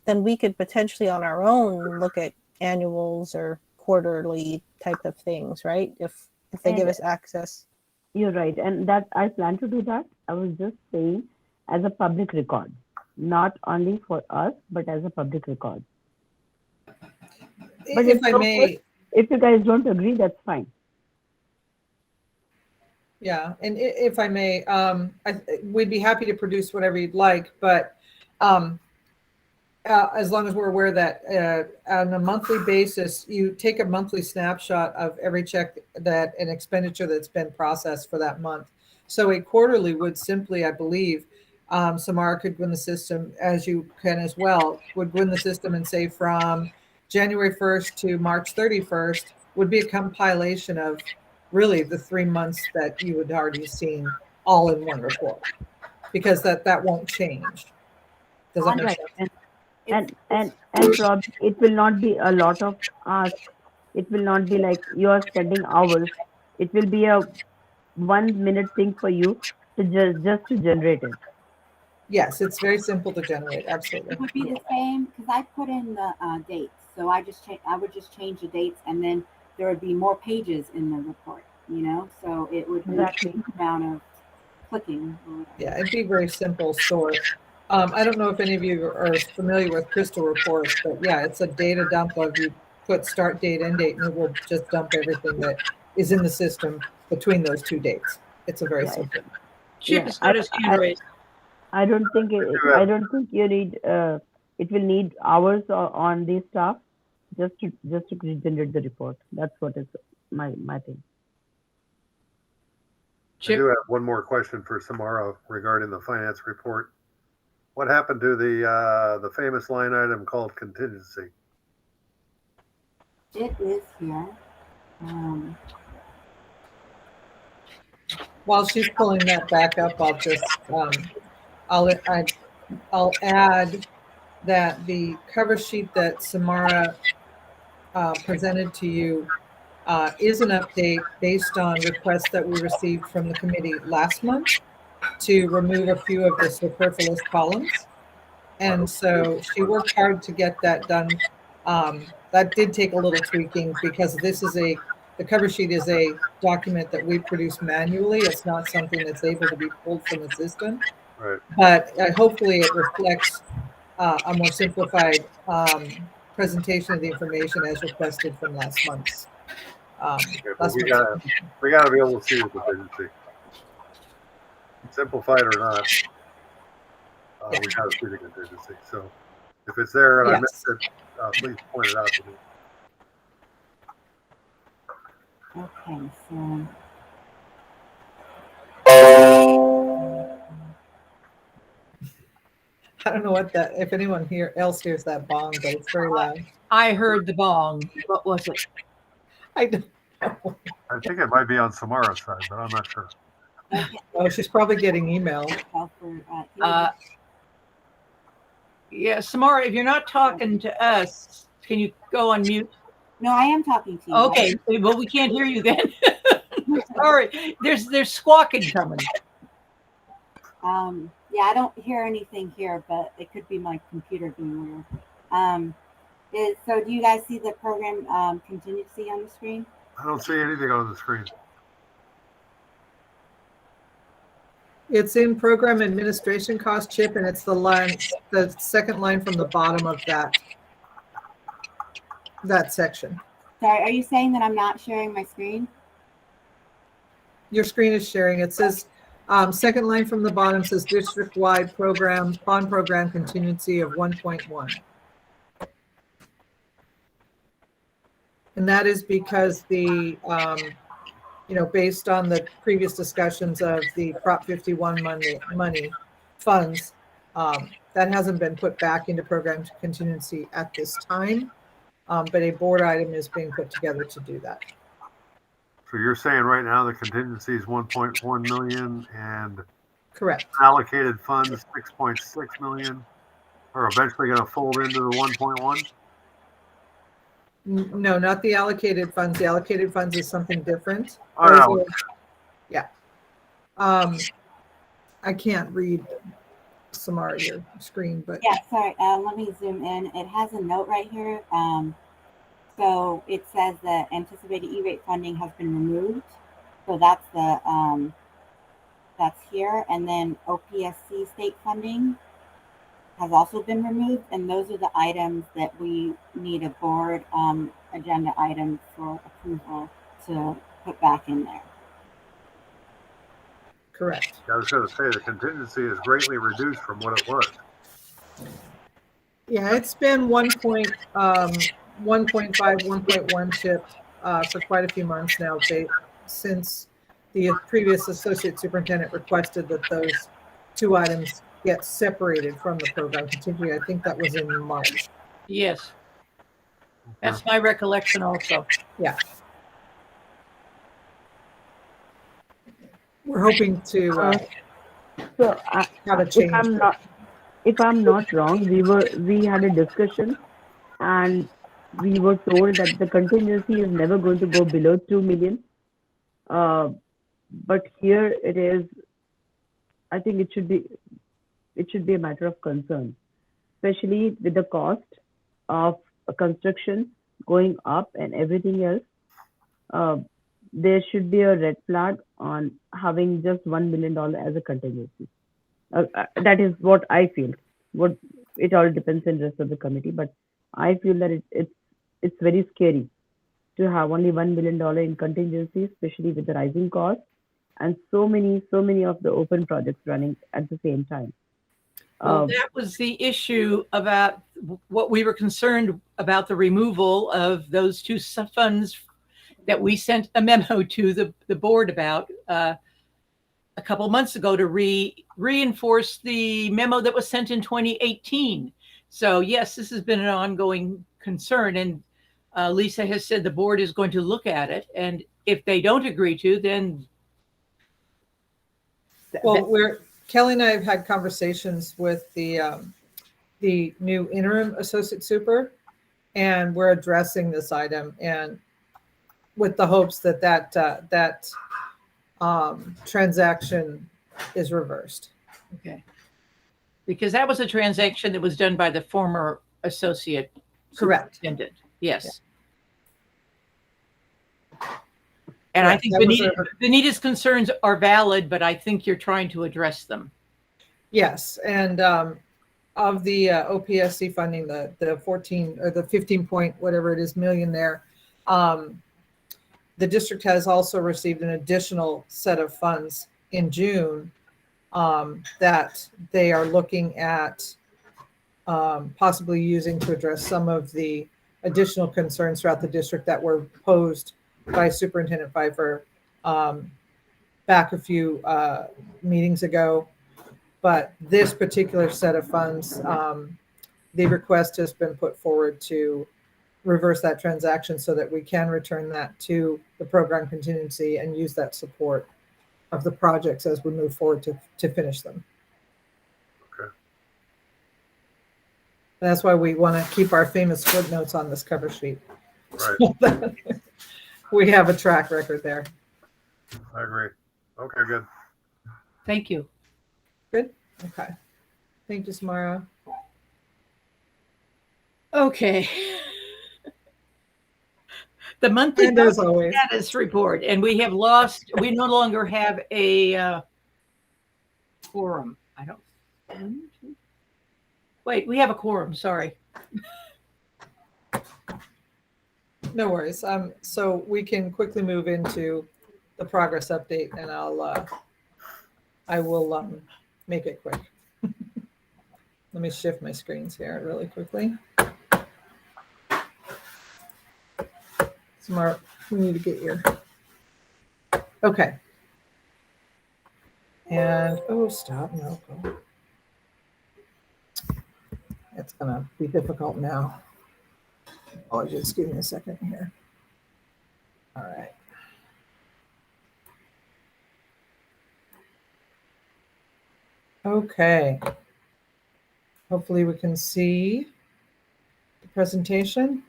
Speaker 1: then we could potentially on our own look at annuals or quarterly type of things, right? If they give us access.
Speaker 4: You're right, and that I plan to do that. I was just saying as a public record, not only for us, but as a public record. But
Speaker 6: If I may,
Speaker 4: if you guys don't agree, that's fine.
Speaker 6: yeah, and if I may, we'd be happy to produce whatever you'd like, but as long as we're aware that on a monthly basis, you take a monthly snapshot of every check that an expenditure that's been processed for that month. So a quarterly would simply, I believe, Samara could go in the system, as you can as well, would go in the system and say from January 1st to March 31st would be a compilation of really the 3 months that you had already seen all in one report, because that won't change. Does that make sense?
Speaker 4: And Rob, it will not be a lot of ask. It will not be like you are spending hours. It will be a 1 minute thing for you to just to generate it.
Speaker 6: Yes, it's very simple to generate. Absolutely.
Speaker 10: It would be the same because I put in the dates. So I would just change the dates, and then there would be more pages in the report. So it would be
Speaker 4: Exactly.
Speaker 10: the amount of clicking. Or whatever.
Speaker 6: Yeah, it'd be very simple sort. I don't know if any of you are familiar with Crystal Reports, but yeah, it's a data dump of you put start date, end date, and it will just dump everything that is in the system between those two dates. It's a very simple.
Speaker 2: Chip has got his hand raised.
Speaker 4: I don't think you need. It will need hours on this stuff just to generate the report. That's what is my thing.
Speaker 3: I do have one more question for Samara regarding the finance report. What happened to the famous line item called contingency?
Speaker 10: It is here.
Speaker 6: While she's pulling that back up, I'll just I'll add that the cover sheet that Samara presented to you is an update based on requests that we received from the committee last month to remove a few of the superfluous columns. And so she worked hard to get that done. That did take a little tweaking because the cover sheet is a document that we produce manually. It's not something that's able to be pulled from the system.
Speaker 3: Right.
Speaker 6: But hopefully it reflects a more simplified presentation of the information as requested from last month's.
Speaker 3: We gotta be able to see the contingency, simplified or not. We gotta see the contingency. So if it's there and I missed it, please point it out to me.
Speaker 10: Okay, so.
Speaker 6: I don't know if anyone else hears that bong, but it's very loud.
Speaker 2: I heard the bong. What was it?
Speaker 6: I don't know.
Speaker 3: I think it might be on Samara's side, but I'm not sure.
Speaker 6: Oh, she's probably getting email.
Speaker 2: Yeah, Samara, if you're not talking to us, can you go on mute?
Speaker 10: No, I am talking to you.
Speaker 2: Okay, well, we can't hear you then. Sorry, there's squawking coming.
Speaker 10: Yeah, I don't hear anything here, but it could be my computer being weird. So do you guys see the program contingency on the screen?
Speaker 3: I don't see anything on the screen.
Speaker 6: It's in program administration cost, Chip, and it's the second line from the bottom of that section.
Speaker 10: Sorry, are you saying that I'm not sharing my screen?
Speaker 6: Your screen is sharing. It says Second line from the bottom says district-wide program, bond program contingency of 1.1. And that is because the, based on the previous discussions of the Prop 51 money funds, that hasn't been put back into program contingency at this time, but a board item is being put together to do that.
Speaker 3: So you're saying right now the contingency is 1.1 million and
Speaker 6: Correct.
Speaker 3: allocated funds 6.6 million are eventually going to fold into the 1.1?
Speaker 6: No, not the allocated funds. The allocated funds is something different.
Speaker 3: Oh, no.
Speaker 6: Yeah. I can't read, Samara, your screen, but
Speaker 10: Yeah, sorry. Let me zoom in. It has a note right here. So it says that anticipated E-rate funding has been removed. So that's the that's here, and then OPSC state funding has also been removed, and those are the items that we need a board agenda item for approval to put back in there.
Speaker 6: correct.
Speaker 3: I was going to say the contingency is greatly reduced from what it was.
Speaker 6: Yeah, it's been 1.5, 1.1 chip for quite a few months now, since the previous associate superintendent requested that those two items get separated from the program contingency. I think that was in March.
Speaker 2: Yes. That's my recollection also.
Speaker 6: Yeah. We're hoping to have a change.
Speaker 4: If I'm not wrong, we had a discussion and we were told that the contingency is never going to go below 2 million. But here it is, I think it should be a matter of concern, especially with the cost of construction going up and everything else. There should be a red flag on having just $1 million as a contingency. That is what I feel. It all depends on the rest of the committee, but I feel that it's very scary to have only $1 million in contingency, especially with the rising costs and so many of the open projects running at the same time.
Speaker 2: Well, that was the issue about what we were concerned about, the removal of those two funds that we sent a memo to the board about a couple months ago to reinforce the memo that was sent in 2018. So yes, this has been an ongoing concern, and Lisa has said the board is going to look at it, and if they don't agree to, then
Speaker 6: Kelly and I have had conversations with the new interim associate super, and we're addressing this item, and with the hopes that transaction is reversed.
Speaker 2: okay, because that was a transaction that was done by the former associate
Speaker 6: Correct.
Speaker 2: superintendent. Yes. And
Speaker 6: Correct.
Speaker 2: I think Benita's concerns are valid, but I think you're trying to address them.
Speaker 6: Yes, and of the OPSC funding, the 14 or the 15 point whatever it is million there, the district has also received an additional set of funds in June that they are looking at possibly using to address some of the additional concerns throughout the district that were posed by Superintendent Pfeiffer back a few meetings ago. But this particular set of funds, the request has been put forward to reverse that transaction so that we can return that to the program contingency and use that support of the projects as we move forward to finish them.
Speaker 3: Okay.
Speaker 6: That's why we want to keep our famous footnotes on this cover sheet.
Speaker 3: Right.
Speaker 6: We have a track record there.
Speaker 3: I agree. Okay, good.
Speaker 2: Thank you.
Speaker 6: Good. Okay. Thank you, Samara.
Speaker 2: Okay. The monthly status report, and we have lost. We no longer have a quorum. I don't. Wait, we have a quorum. Sorry.
Speaker 6: No worries. So we can quickly move into the progress update, and I will make it quick. Let me shift my screens here really quickly. Smart, we need to get your, okay. And, oh, stop, no. It's gonna be difficult now. Apologies, give me a second here. All right. Okay. Hopefully we can see the presentation.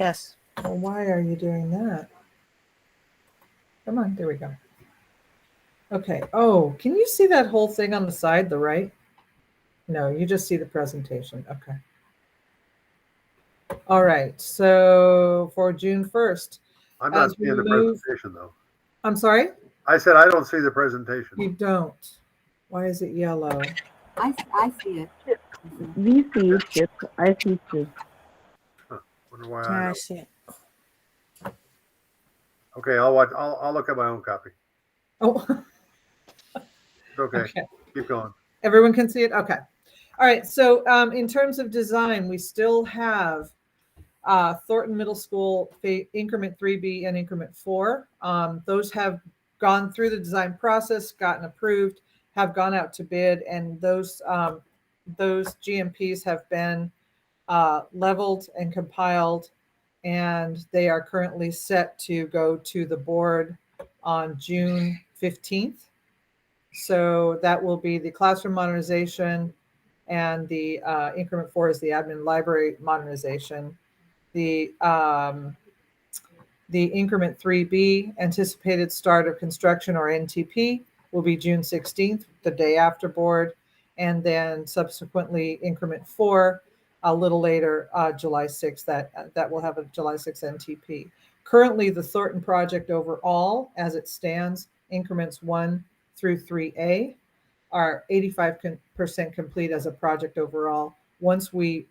Speaker 1: Yes.
Speaker 6: Well, why are you doing that? Come on, there we go. Okay. Oh, can you see that whole thing on the side, the right? No, you just see the presentation. Okay. All right. So for June 1st.
Speaker 3: I'm not seeing the presentation though.
Speaker 6: I'm sorry?
Speaker 3: I said I don't see the presentation.
Speaker 6: You don't. Why is it yellow?
Speaker 10: I see it.
Speaker 4: We see it, Chip. I see it too.
Speaker 3: Huh. Wonder why
Speaker 1: Yeah,
Speaker 3: I
Speaker 1: I
Speaker 3: don't.
Speaker 1: see it.
Speaker 3: Okay, I'll watch. I'll look at my own copy.
Speaker 6: Oh,
Speaker 3: It's okay.
Speaker 6: okay.
Speaker 3: Keep going.
Speaker 6: Everyone can see it? Okay. All right. So in terms of design, we still have Thornton Middle School increment 3B and increment 4. Those have gone through the design process, gotten approved, have gone out to bid, and those GMPs have been leveled and compiled, and they are currently set to go to the board on June 15th. So that will be the classroom modernization, and the increment 4 is the admin library modernization. The increment 3B, anticipated start of construction, or NTP, will be June 16th, the day after board. And then subsequently increment 4, a little later, July 6th, that will have a July 6th NTP. Currently, the Thornton project overall, as it stands, increments 1 through 3A, are 85% complete as a project overall. Once we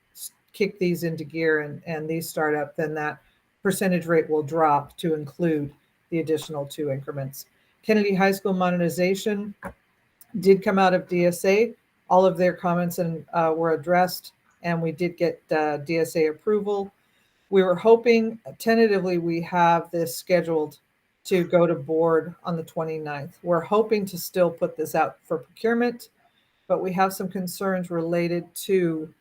Speaker 6: kick these into gear and these start up, then that percentage rate will drop to include the additional 2 increments. Kennedy High School modernization did come out of DSA. All of their comments were addressed, and we did get DSA approval. We were hoping, tentatively, we have this scheduled to go to board on the 29th. We're hoping to still put this out for procurement, but we have some concerns related to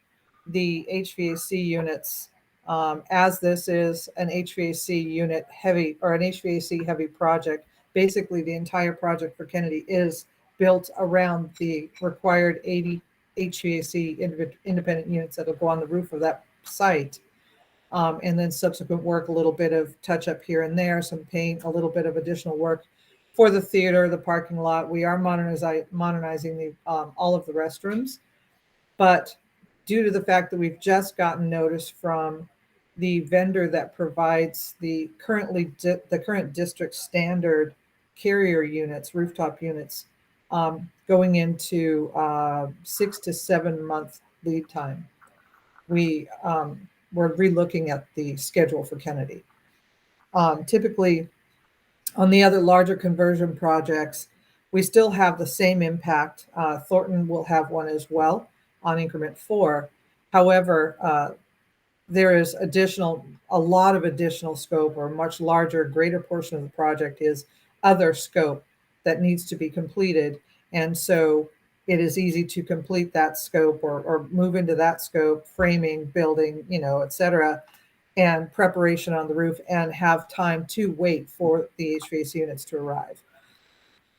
Speaker 6: the HVAC units. As this is an HVAC unit heavy, or an HVAC heavy project, basically the entire project for Kennedy is built around the required 80 HVAC independent units that will go on the roof of that site. And then subsequent work, a little bit of touch up here and there, some paint, a little bit of additional work for the theater, the parking lot. We are modernizing the all of the restrooms, but due to the fact that we've just gotten notice from the vendor that provides the current district standard carrier units, rooftop units, going into 6 to 7 month lead time, we're relooking at the schedule for Kennedy. Typically, on the other larger conversion projects, we still have the same impact. Thornton will have one as well on increment 4. However, there is a lot of additional scope, or a much larger, greater portion of the project is other scope that needs to be completed. And so it is easy to complete that scope or move into that scope, framing, building, et cetera, and preparation on the roof, and have time to wait for the HVAC units to arrive.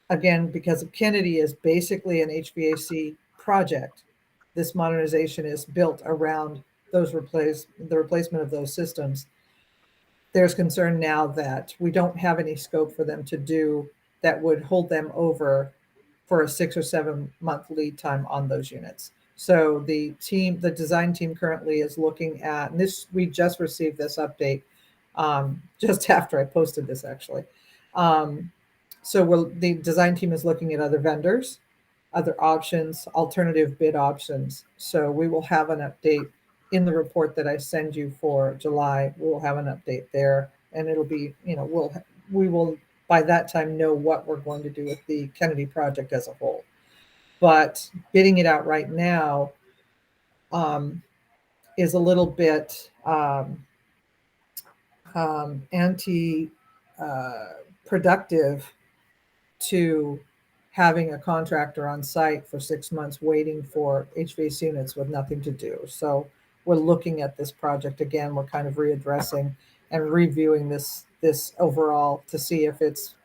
Speaker 6: Again, because of Kennedy is basically an HVAC project, this modernization is built around the replacement of those systems. There's concern now that we don't have any scope for them to do that would hold them over for a 6 or 7 month lead time on those units. So the design team currently is looking at, and this, we just received this update just after I posted this, actually. So the design team is looking at other vendors, other options, alternative bid options. So we will have an update in the report that I send you for July. We will have an update there, and it'll be, we will by that time know what we're going to do with the Kennedy project as a whole. But bidding it out right now is a little bit anti-productive to having a contractor on site for 6 months waiting for HVAC units with nothing to do. So we're looking at this project again. We're kind of readdressing and reviewing this overall to see if it's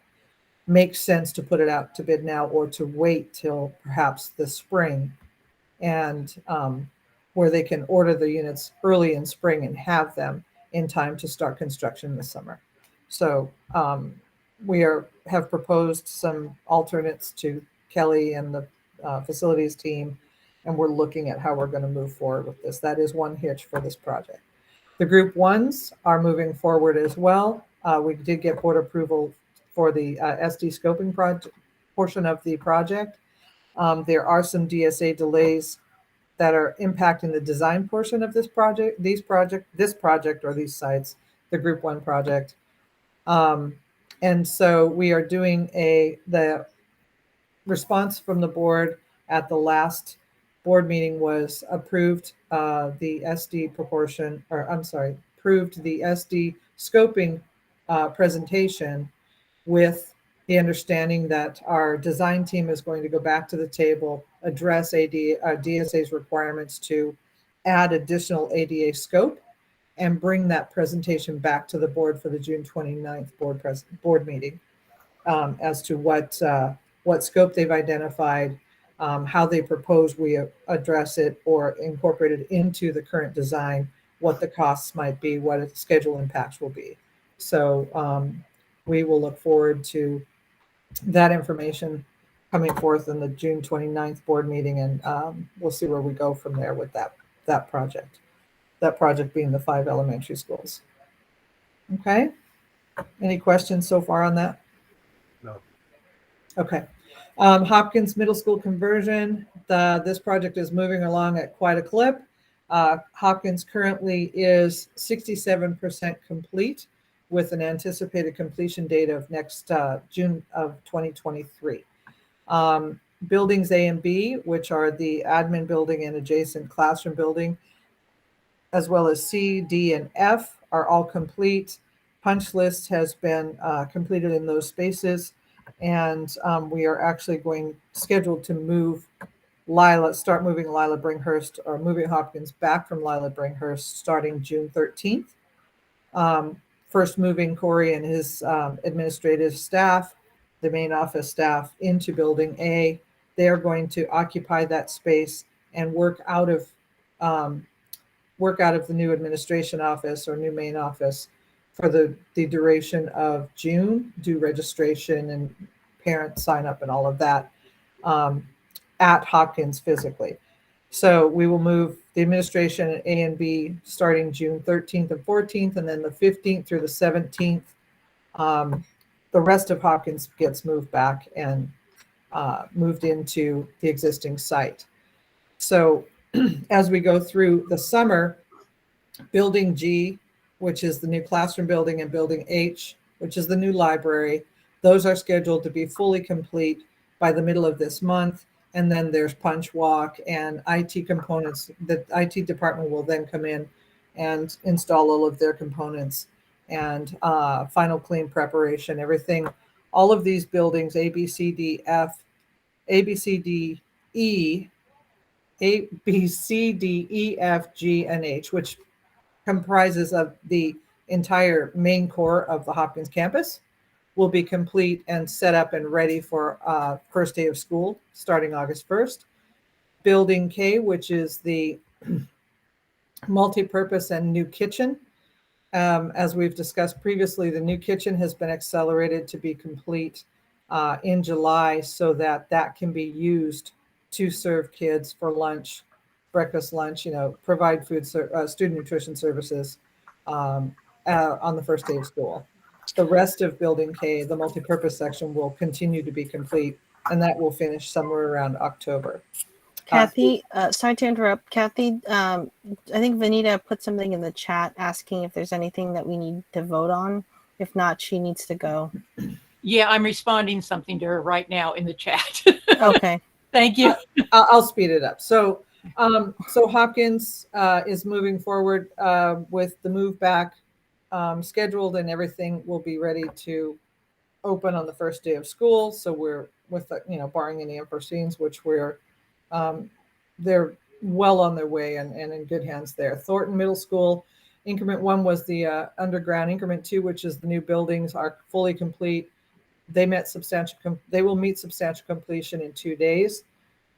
Speaker 6: makes sense to put it out to bid now or to wait till perhaps the spring, and where they can order the units early in spring and have them in time to start construction this summer. So we have proposed some alternates to Kelly and the facilities team, and we're looking at how we're going to move forward with this. That is one hitch for this project. The group ones are moving forward as well. We did get board approval for the SD scoping project portion of the project. There are some DSA delays that are impacting the design portion of this project, this project or these sites, the group one project. And so we are doing the response from the board at the last board meeting was approved the SD proportion, or I'm sorry, approved the SD scoping presentation with the understanding that our design team is going to go back to the table, address DSA's requirements to add additional ADA scope, and bring that presentation back to the board for the June 29th board meeting as to what scope they've identified, how they propose we address it or incorporate it into the current design, what the costs might be, what the schedule impacts will be. So we will look forward to that information coming forth in the June 29th board meeting, and we'll see where we go from there with that project. That project being the 5 elementary schools. Okay. Any questions so far on that?
Speaker 3: No.
Speaker 6: Okay. Hopkins Middle School conversion. This project is moving along at quite a clip. Hopkins currently is 67% complete with an anticipated completion date of next June of 2023. Buildings A and B, which are the admin building and adjacent classroom building, as well as C, D, and F are all complete. Punch list has been completed in those spaces. And we are actually scheduled to start moving Lila Bringhurst, or moving Hopkins back from Lila Bringhurst starting June 13th. First moving Corey and his administrative staff, the main office staff, into building A. They are going to occupy that space and work out of the new administration office or new main office for the duration of June, do registration and parent sign up and all of that at Hopkins physically. So we will move the administration at A and B starting June 13th and 14th, and then the 15th through the 17th. The rest of Hopkins gets moved back and moved into the existing site. So as we go through the summer, building G, which is the new classroom building, and building H, which is the new library, those are scheduled to be fully complete by the middle of this month. And then there's punch walk and IT components. The IT department will then come in and install all of their components and final clean preparation, everything. All of these buildings, A, B, C, D, F, A, B, C, D, E, A, B, C, D, E, F, G, and H, which comprises of the entire main core of the Hopkins campus, will be complete and set up and ready for first day of school starting August 1st. Building K, which is the multi-purpose and new kitchen. As we've discussed previously, the new kitchen has been accelerated to be complete in July so that can be used to serve kids for lunch, breakfast, lunch, provide food, student nutrition services on the first day of school. The rest of Building K, the multi-purpose section, will continue to be complete, and that will finish somewhere around October.
Speaker 1: Kathy, sorry to interrupt. Kathy, I think Vanita put something in the chat asking if there's anything that we need to vote on. If not, she needs to go.
Speaker 2: Yeah, I'm responding something to her right now in the chat.
Speaker 1: Okay.
Speaker 2: Thank you.
Speaker 6: I'll speed it up. So Hopkins is moving forward with the move back scheduled, and everything will be ready to open on the first day of school. So we're with, barring any unforeseens, which they're well on their way and in good hands there. Thornton Middle School, increment 1 was the underground. Increment 2, which is the new buildings, are fully complete. They will meet substantial completion in 2 days.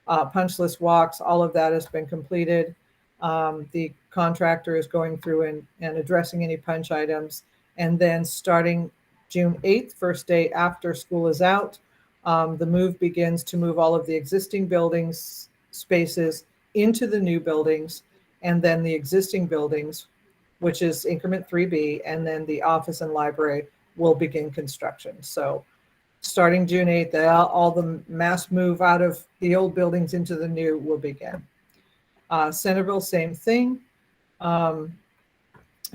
Speaker 6: Punch list walks, all of that has been completed. The contractor is going through and addressing any punch items. And then starting June 8th, first day after school is out, the move begins to move all of the existing buildings spaces into the new buildings, and then the existing buildings, which is increment 3B, and then the office and library will begin construction. So starting June 8th, all the mass move out of the old buildings into the new will begin. Centerville, same thing.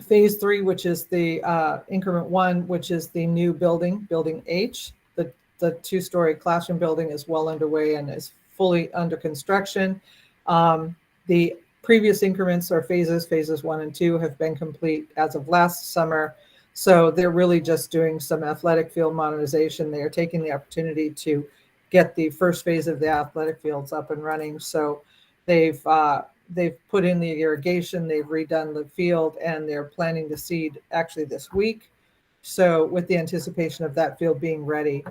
Speaker 6: Phase 3, which is the increment 1, which is the new building H, the 2-story classroom building is well underway and is fully under construction. The previous increments or phases 1 and 2 have been complete as of last summer. So they're really just doing some athletic field modernization. They are taking the opportunity to get the first phase of the athletic fields up and running. So they've put in the irrigation, they've redone the field, and they're planning to seed actually this week. So with the anticipation of that field being ready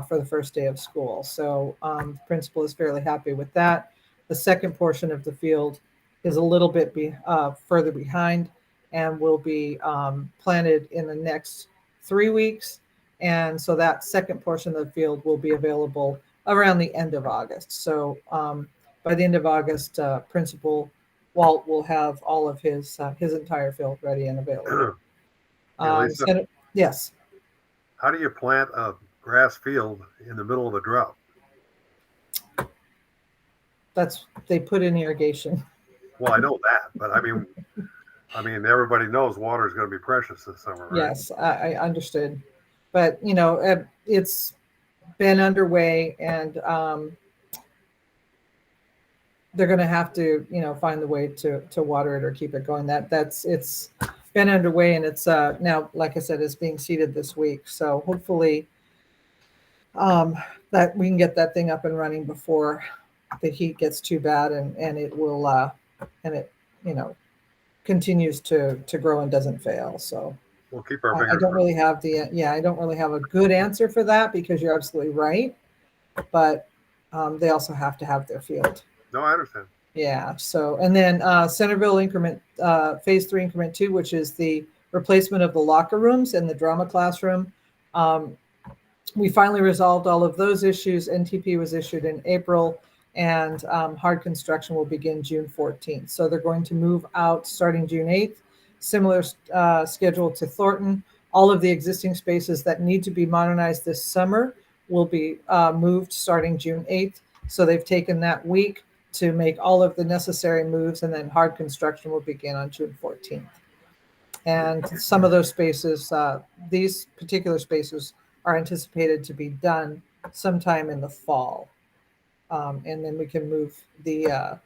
Speaker 6: for the first day of school. So the principal is fairly happy with that. The second portion of the field is a little bit further behind and will be planted in the next 3 weeks. And so that second portion of the field will be available around the end of August. So by the end of August, Principal Walt will have all of his entire field ready and available.
Speaker 3: Lisa,
Speaker 6: yes.
Speaker 3: How do you plant a grass field in the middle of a drought?
Speaker 6: They put in irrigation.
Speaker 3: Well, I know that, but I mean, everybody knows water is going to be precious this summer, right?
Speaker 6: Yes, I understood, but it's been underway, and they're going to have to, find the way to water it or keep it going. It's been underway, and it's now, like I said, it's being seeded this week. So hopefully, that we can get that thing up and running before the heat gets too bad, and it will, and it, continues to grow and doesn't fail. So
Speaker 3: we'll keep our fingers.
Speaker 6: I don't really have a good answer for that, because you're absolutely right, but they also have to have their field.
Speaker 3: No, I understand.
Speaker 6: Yeah. So, and then Centerville increment, phase 3 increment 2, which is the replacement of the locker rooms in the drama classroom. We finally resolved all of those issues. NTP was issued in April, and hard construction will begin June 14th. So they're going to move out starting June 8th, similar schedule to Thornton. All of the existing spaces that need to be modernized this summer will be moved starting June 8th. So they've taken that week to make all of the necessary moves, and then hard construction will begin on June 14th. And some of those spaces, these particular spaces, are anticipated to be done sometime in the fall. And then we can move the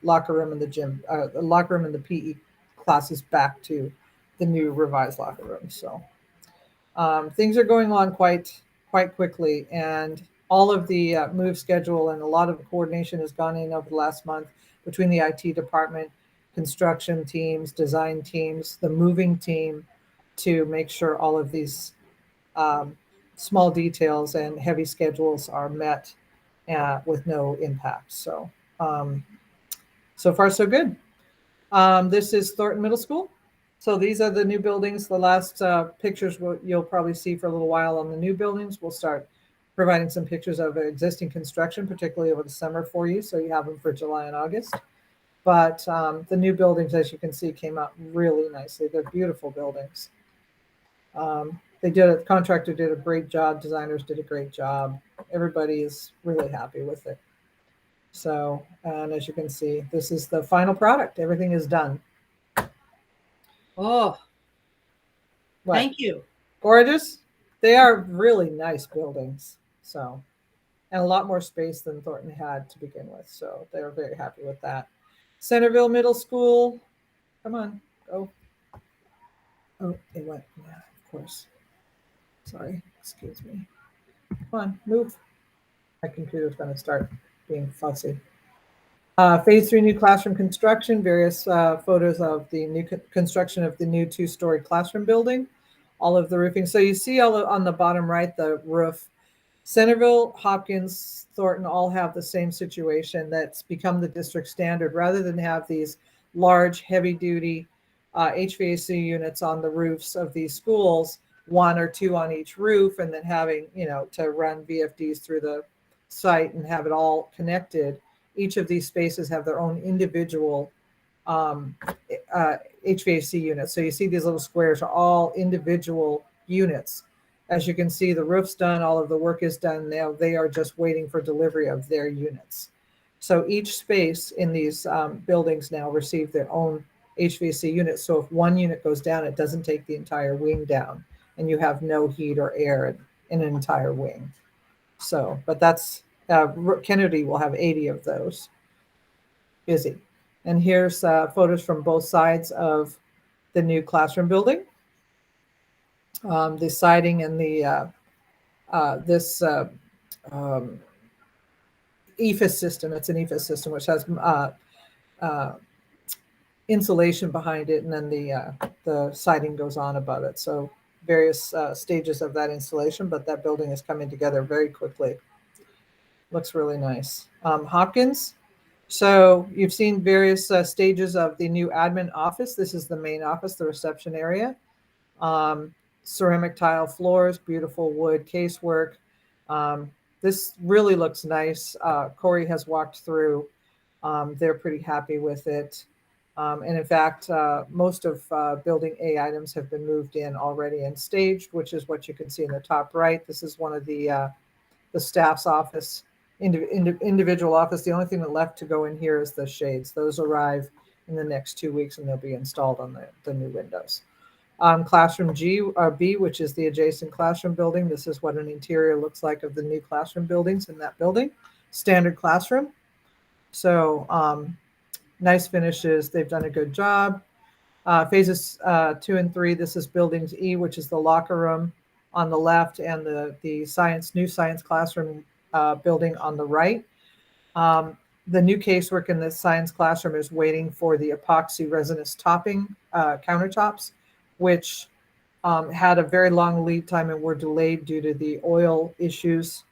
Speaker 6: locker room and the gym, the locker room and the PE classes back to the new revised locker room. So things are going on quite quickly, and all of the move schedule and a lot of coordination has gone in over the last month between the IT department, construction teams, design teams, the moving team, to make sure all of these small details and heavy schedules are met with no impact. So, so far so good. This is Thornton Middle School. So these are the new buildings. The last pictures you'll probably see for a little while on the new buildings. We'll start providing some pictures of existing construction, particularly over the summer for you, so you have them for July and August. But the new buildings, as you can see, came out really nicely. They're beautiful buildings. The contractor did a great job. Designers did a great job. Everybody is really happy with it. So, and as you can see, this is the final product. Everything is done.
Speaker 2: Oh,
Speaker 6: What?
Speaker 2: thank you.
Speaker 6: Gorgeous. They are really nice buildings. So, and a lot more space than Thornton had to begin with. So they were very happy with that. Centerville Middle School. Come on, go. Oh, it went. Yeah, of course. Sorry, excuse me. Come on, move. My computer's going to start being fussy. Phase 3 new classroom construction, various photos of the new construction of the new 2-story classroom building, all of the roofing. So you see all on the bottom right, the roof. Centerville, Hopkins, Thornton all have the same situation that's become the district standard. Rather than have these large, heavy-duty HVAC units on the roofs of these schools, 1 or 2 on each roof, and then having, to run VFDs through the site and have it all connected. Each of these spaces have their own individual HVAC units. So you see these little squares are all individual units. As you can see, the roof's done, all of the work is done. Now they are just waiting for delivery of their units. So each space in these buildings now receive their own HVAC unit. So if one unit goes down, it doesn't take the entire wing down, and you have no heat or air in an entire wing. So, but that's, Kennedy will have 80 of those. Busy. And here's photos from both sides of the new classroom building. The siding and the this EFIS system. It's an EFIS system which has insulation behind it, and then the siding goes on above it. So various stages of that installation, but that building is coming together very quickly. Looks really nice. Hopkins. So you've seen various stages of the new admin office. This is the main office, the reception area. Ceramic tile floors, beautiful wood casework. This really looks nice. Corey has walked through. They're pretty happy with it. And in fact, most of building A items have been moved in already and staged, which is what you can see in the top right. This is one of the staff's office, individual office. The only thing that left to go in here is the shades. Those arrive in the next 2 weeks and they'll be installed on the new windows. Classroom B, which is the adjacent classroom building. This is what an interior looks like of the new classroom buildings in that building. Standard classroom. So nice finishes. They've done a good job. Phases 2 and 3, this is buildings E, which is the locker room on the left, and the new science classroom building on the right. The new casework in the science classroom is waiting for the epoxy resinous topping countertops, which had a very long lead time and were delayed due to the oil issues.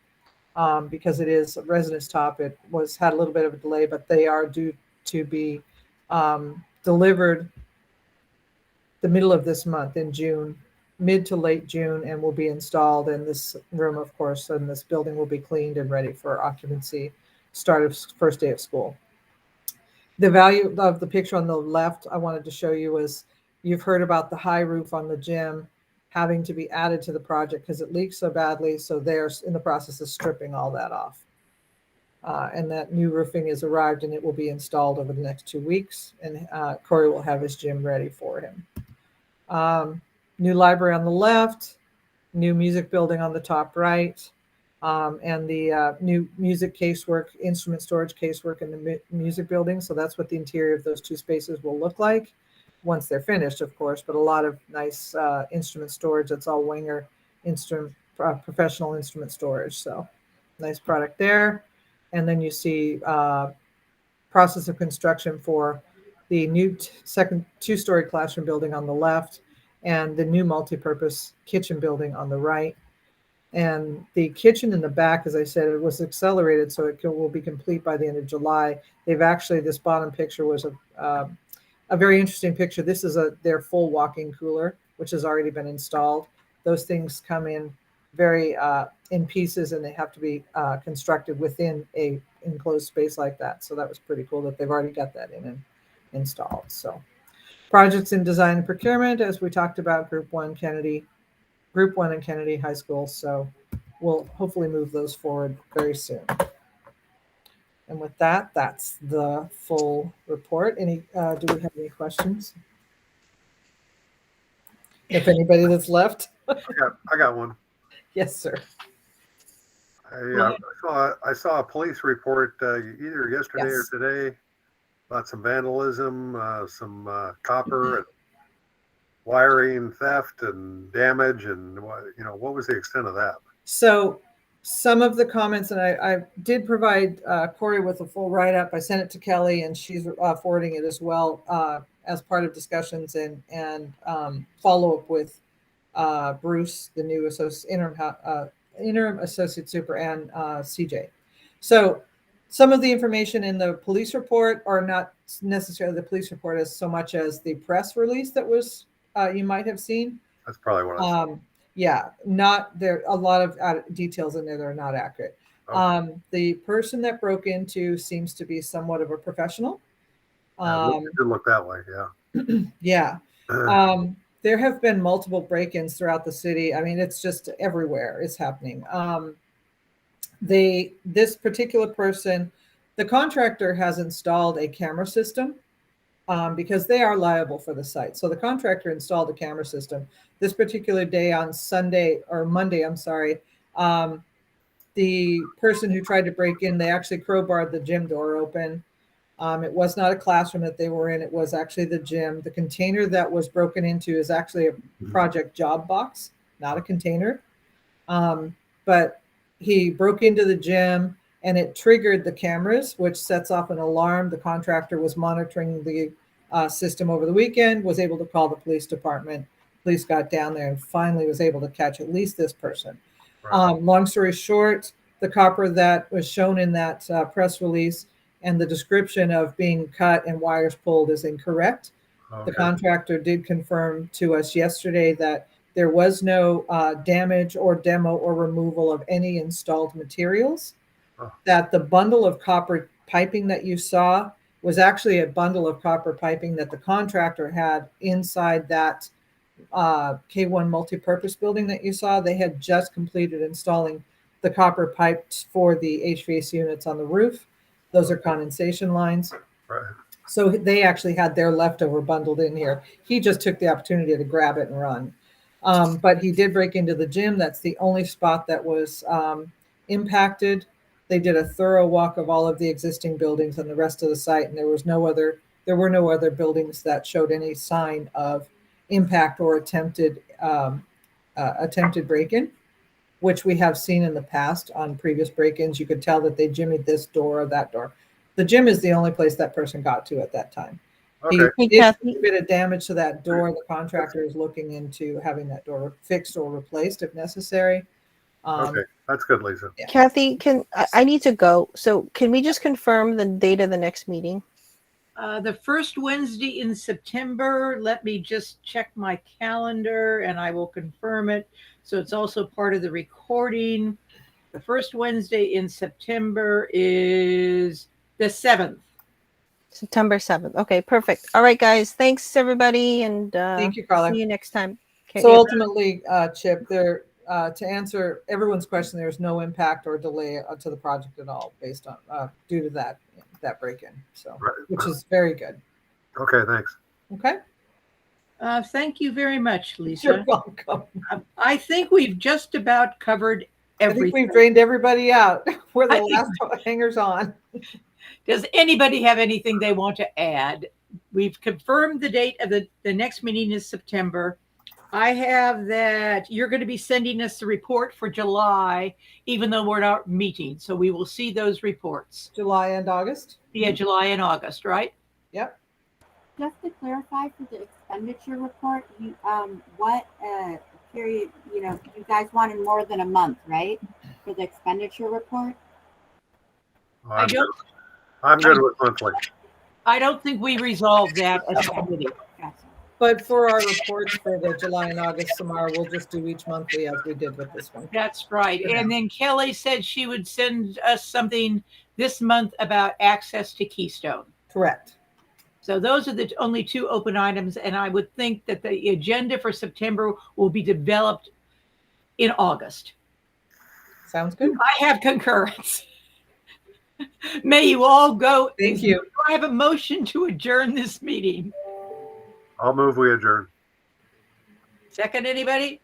Speaker 6: Because it is a resinous top, it had a little bit of a delay, but they are due to be delivered the middle of this month in June, mid to late June, and will be installed in this room, of course, and this building will be cleaned and ready for occupancy, start of first day of school. The value of the picture on the left I wanted to show you is, you've heard about the high roof on the gym having to be added to the project because it leaks so badly. So they're in the process of stripping all that off. And that new roofing has arrived and it will be installed over the next 2 weeks. And Corey will have his gym ready for him. New library on the left, new music building on the top right, and the new music casework, instrument storage casework in the music building. So that's what the interior of those 2 spaces will look like once they're finished, of course, but a lot of nice instrument storage. That's all Wenger professional instrument storage. So nice product there. And then you see process of construction for the new second 2-story classroom building on the left, and the new multi-purpose kitchen building on the right. And the kitchen in the back, as I said, it was accelerated, so it will be complete by the end of July. They've actually, this bottom picture was a very interesting picture. This is their full walk-in cooler, which has already been installed. Those things come in very in pieces, and they have to be constructed within a enclosed space like that. So that was pretty cool that they've already got that in and installed. So projects in design and procurement, as we talked about, Group 1 and Kennedy High School. So we'll hopefully move those forward very soon. And with that, that's the full report. Do we have any questions? If anybody that's left.
Speaker 3: I got one.
Speaker 6: Yes, sir.
Speaker 3: I saw a police report either yesterday or today about some vandalism, some copper and wiring theft and damage, and what was the extent of that?
Speaker 6: So some of the comments, and I did provide Corey with a full write-up. I sent it to Kelly, and she's forwarding it as well as part of discussions and follow-up with Bruce, the new interim associate super, and CJ. So some of the information in the police report are not necessarily the police report as so much as the press release that was you might have seen.
Speaker 3: That's probably what I saw.
Speaker 6: Yeah, not there. A lot of details in there that are not accurate. Okay. The person that broke into seems to be somewhat of a professional.
Speaker 3: It did look that way, yeah.
Speaker 6: Yeah. There have been multiple break-ins throughout the city. I mean, it's just everywhere. It's happening. This particular person, the contractor has installed a camera system because they are liable for the site. So the contractor installed a camera system. This particular day on Monday, I'm sorry, the person who tried to break in, they actually crowbarred the gym door open. It was not a classroom that they were in. It was actually the gym. The container that was broken into is actually a project job box, not a container. But he broke into the gym and it triggered the cameras, which sets off an alarm. The contractor was monitoring the system over the weekend, was able to call the police department. Police got down there and finally was able to catch at least this person. Right. Long story short, the copper that was shown in that press release and the description of being cut and wires pulled is incorrect. Okay. The contractor did confirm to us yesterday that there was no damage or demo or removal of any installed materials, that the bundle of copper piping that you saw was actually a bundle of copper piping that the contractor had inside that K1 multipurpose building that you saw. They had just completed installing the copper pipes for the HVAC units on the roof. Those are condensation lines. Right. So they actually had their leftover bundled in here. He just took the opportunity to grab it and run. But he did break into the gym. That's the only spot that was impacted. They did a thorough walk of all of the existing buildings and the rest of the site, and there were no other buildings that showed any sign of impact or attempted break-in, which we have seen in the past on previous break-ins. You could tell that they jimmied this door or that door. The gym is the only place that person got to at that time. Okay. He did a bit of damage to that door. The contractor is looking into having that door fixed or replaced if necessary.
Speaker 3: Okay, that's good, Lisa.
Speaker 1: Yeah. Kathy, I need to go. So can we just confirm the date of the next meeting?
Speaker 2: The first Wednesday in September. Let me just check my calendar and I will confirm it. So it's also part of the recording. The first Wednesday in September is the 7th.
Speaker 1: September 7th. Okay, perfect. All right, guys. Thanks, everybody. And
Speaker 6: thank you, Carla.
Speaker 1: See you next time. Okay.
Speaker 6: So ultimately, Chip, to answer everyone's question, there's no impact or delay to the project at all based on due to that break-in. So, right. Which is very good.
Speaker 3: Okay, thanks.
Speaker 6: Okay.
Speaker 2: Thank you very much, Lisa.
Speaker 6: You're welcome.
Speaker 2: I think we've just about covered everything.
Speaker 6: I think we've drained everybody out. We're the last hangers on.
Speaker 2: Does anybody have anything they want to add? We've confirmed the date of the next meeting is September. I have that you're going to be sending us the report for July, even though we're not meeting. So we will see those reports.
Speaker 6: July and August?
Speaker 2: Yeah, July and August, right?
Speaker 6: Yep.
Speaker 10: Just to clarify for the expenditure report, you what period, you guys wanted more than a month, right? For the expenditure report?
Speaker 3: I'm good with monthly.
Speaker 2: I don't think we resolved that as a committee.
Speaker 10: Gotcha.
Speaker 6: But for our reports for the July and August, Samara, we'll just do each monthly as we did with this one.
Speaker 2: That's right. Yeah. And then Kelly said she would send us something this month about access to Keystone.
Speaker 6: Correct.
Speaker 2: So those are the only two open items. And I would think that the agenda for September will be developed in August.
Speaker 6: Sounds good.
Speaker 2: I have concurrence. May you all go.
Speaker 6: Thank you.
Speaker 2: Do I have a motion to adjourn this meeting?
Speaker 3: I'll move we adjourn.
Speaker 2: Second, anybody?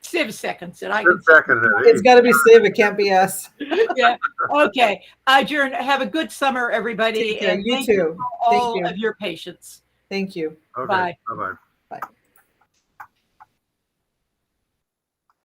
Speaker 2: Civ seconds it.
Speaker 3: Civ seconded it.
Speaker 6: It's got to be Civ. It can't be us.
Speaker 2: Yeah. Okay. Adjourn. Have a good summer, everybody.
Speaker 6: Take care.
Speaker 2: And
Speaker 6: You
Speaker 2: thank
Speaker 6: too.
Speaker 2: you for
Speaker 6: Thank
Speaker 2: all
Speaker 6: you.
Speaker 2: of your patience.
Speaker 6: Thank you.
Speaker 3: Okay.
Speaker 2: Bye.
Speaker 3: Bye-bye.
Speaker 6: Bye.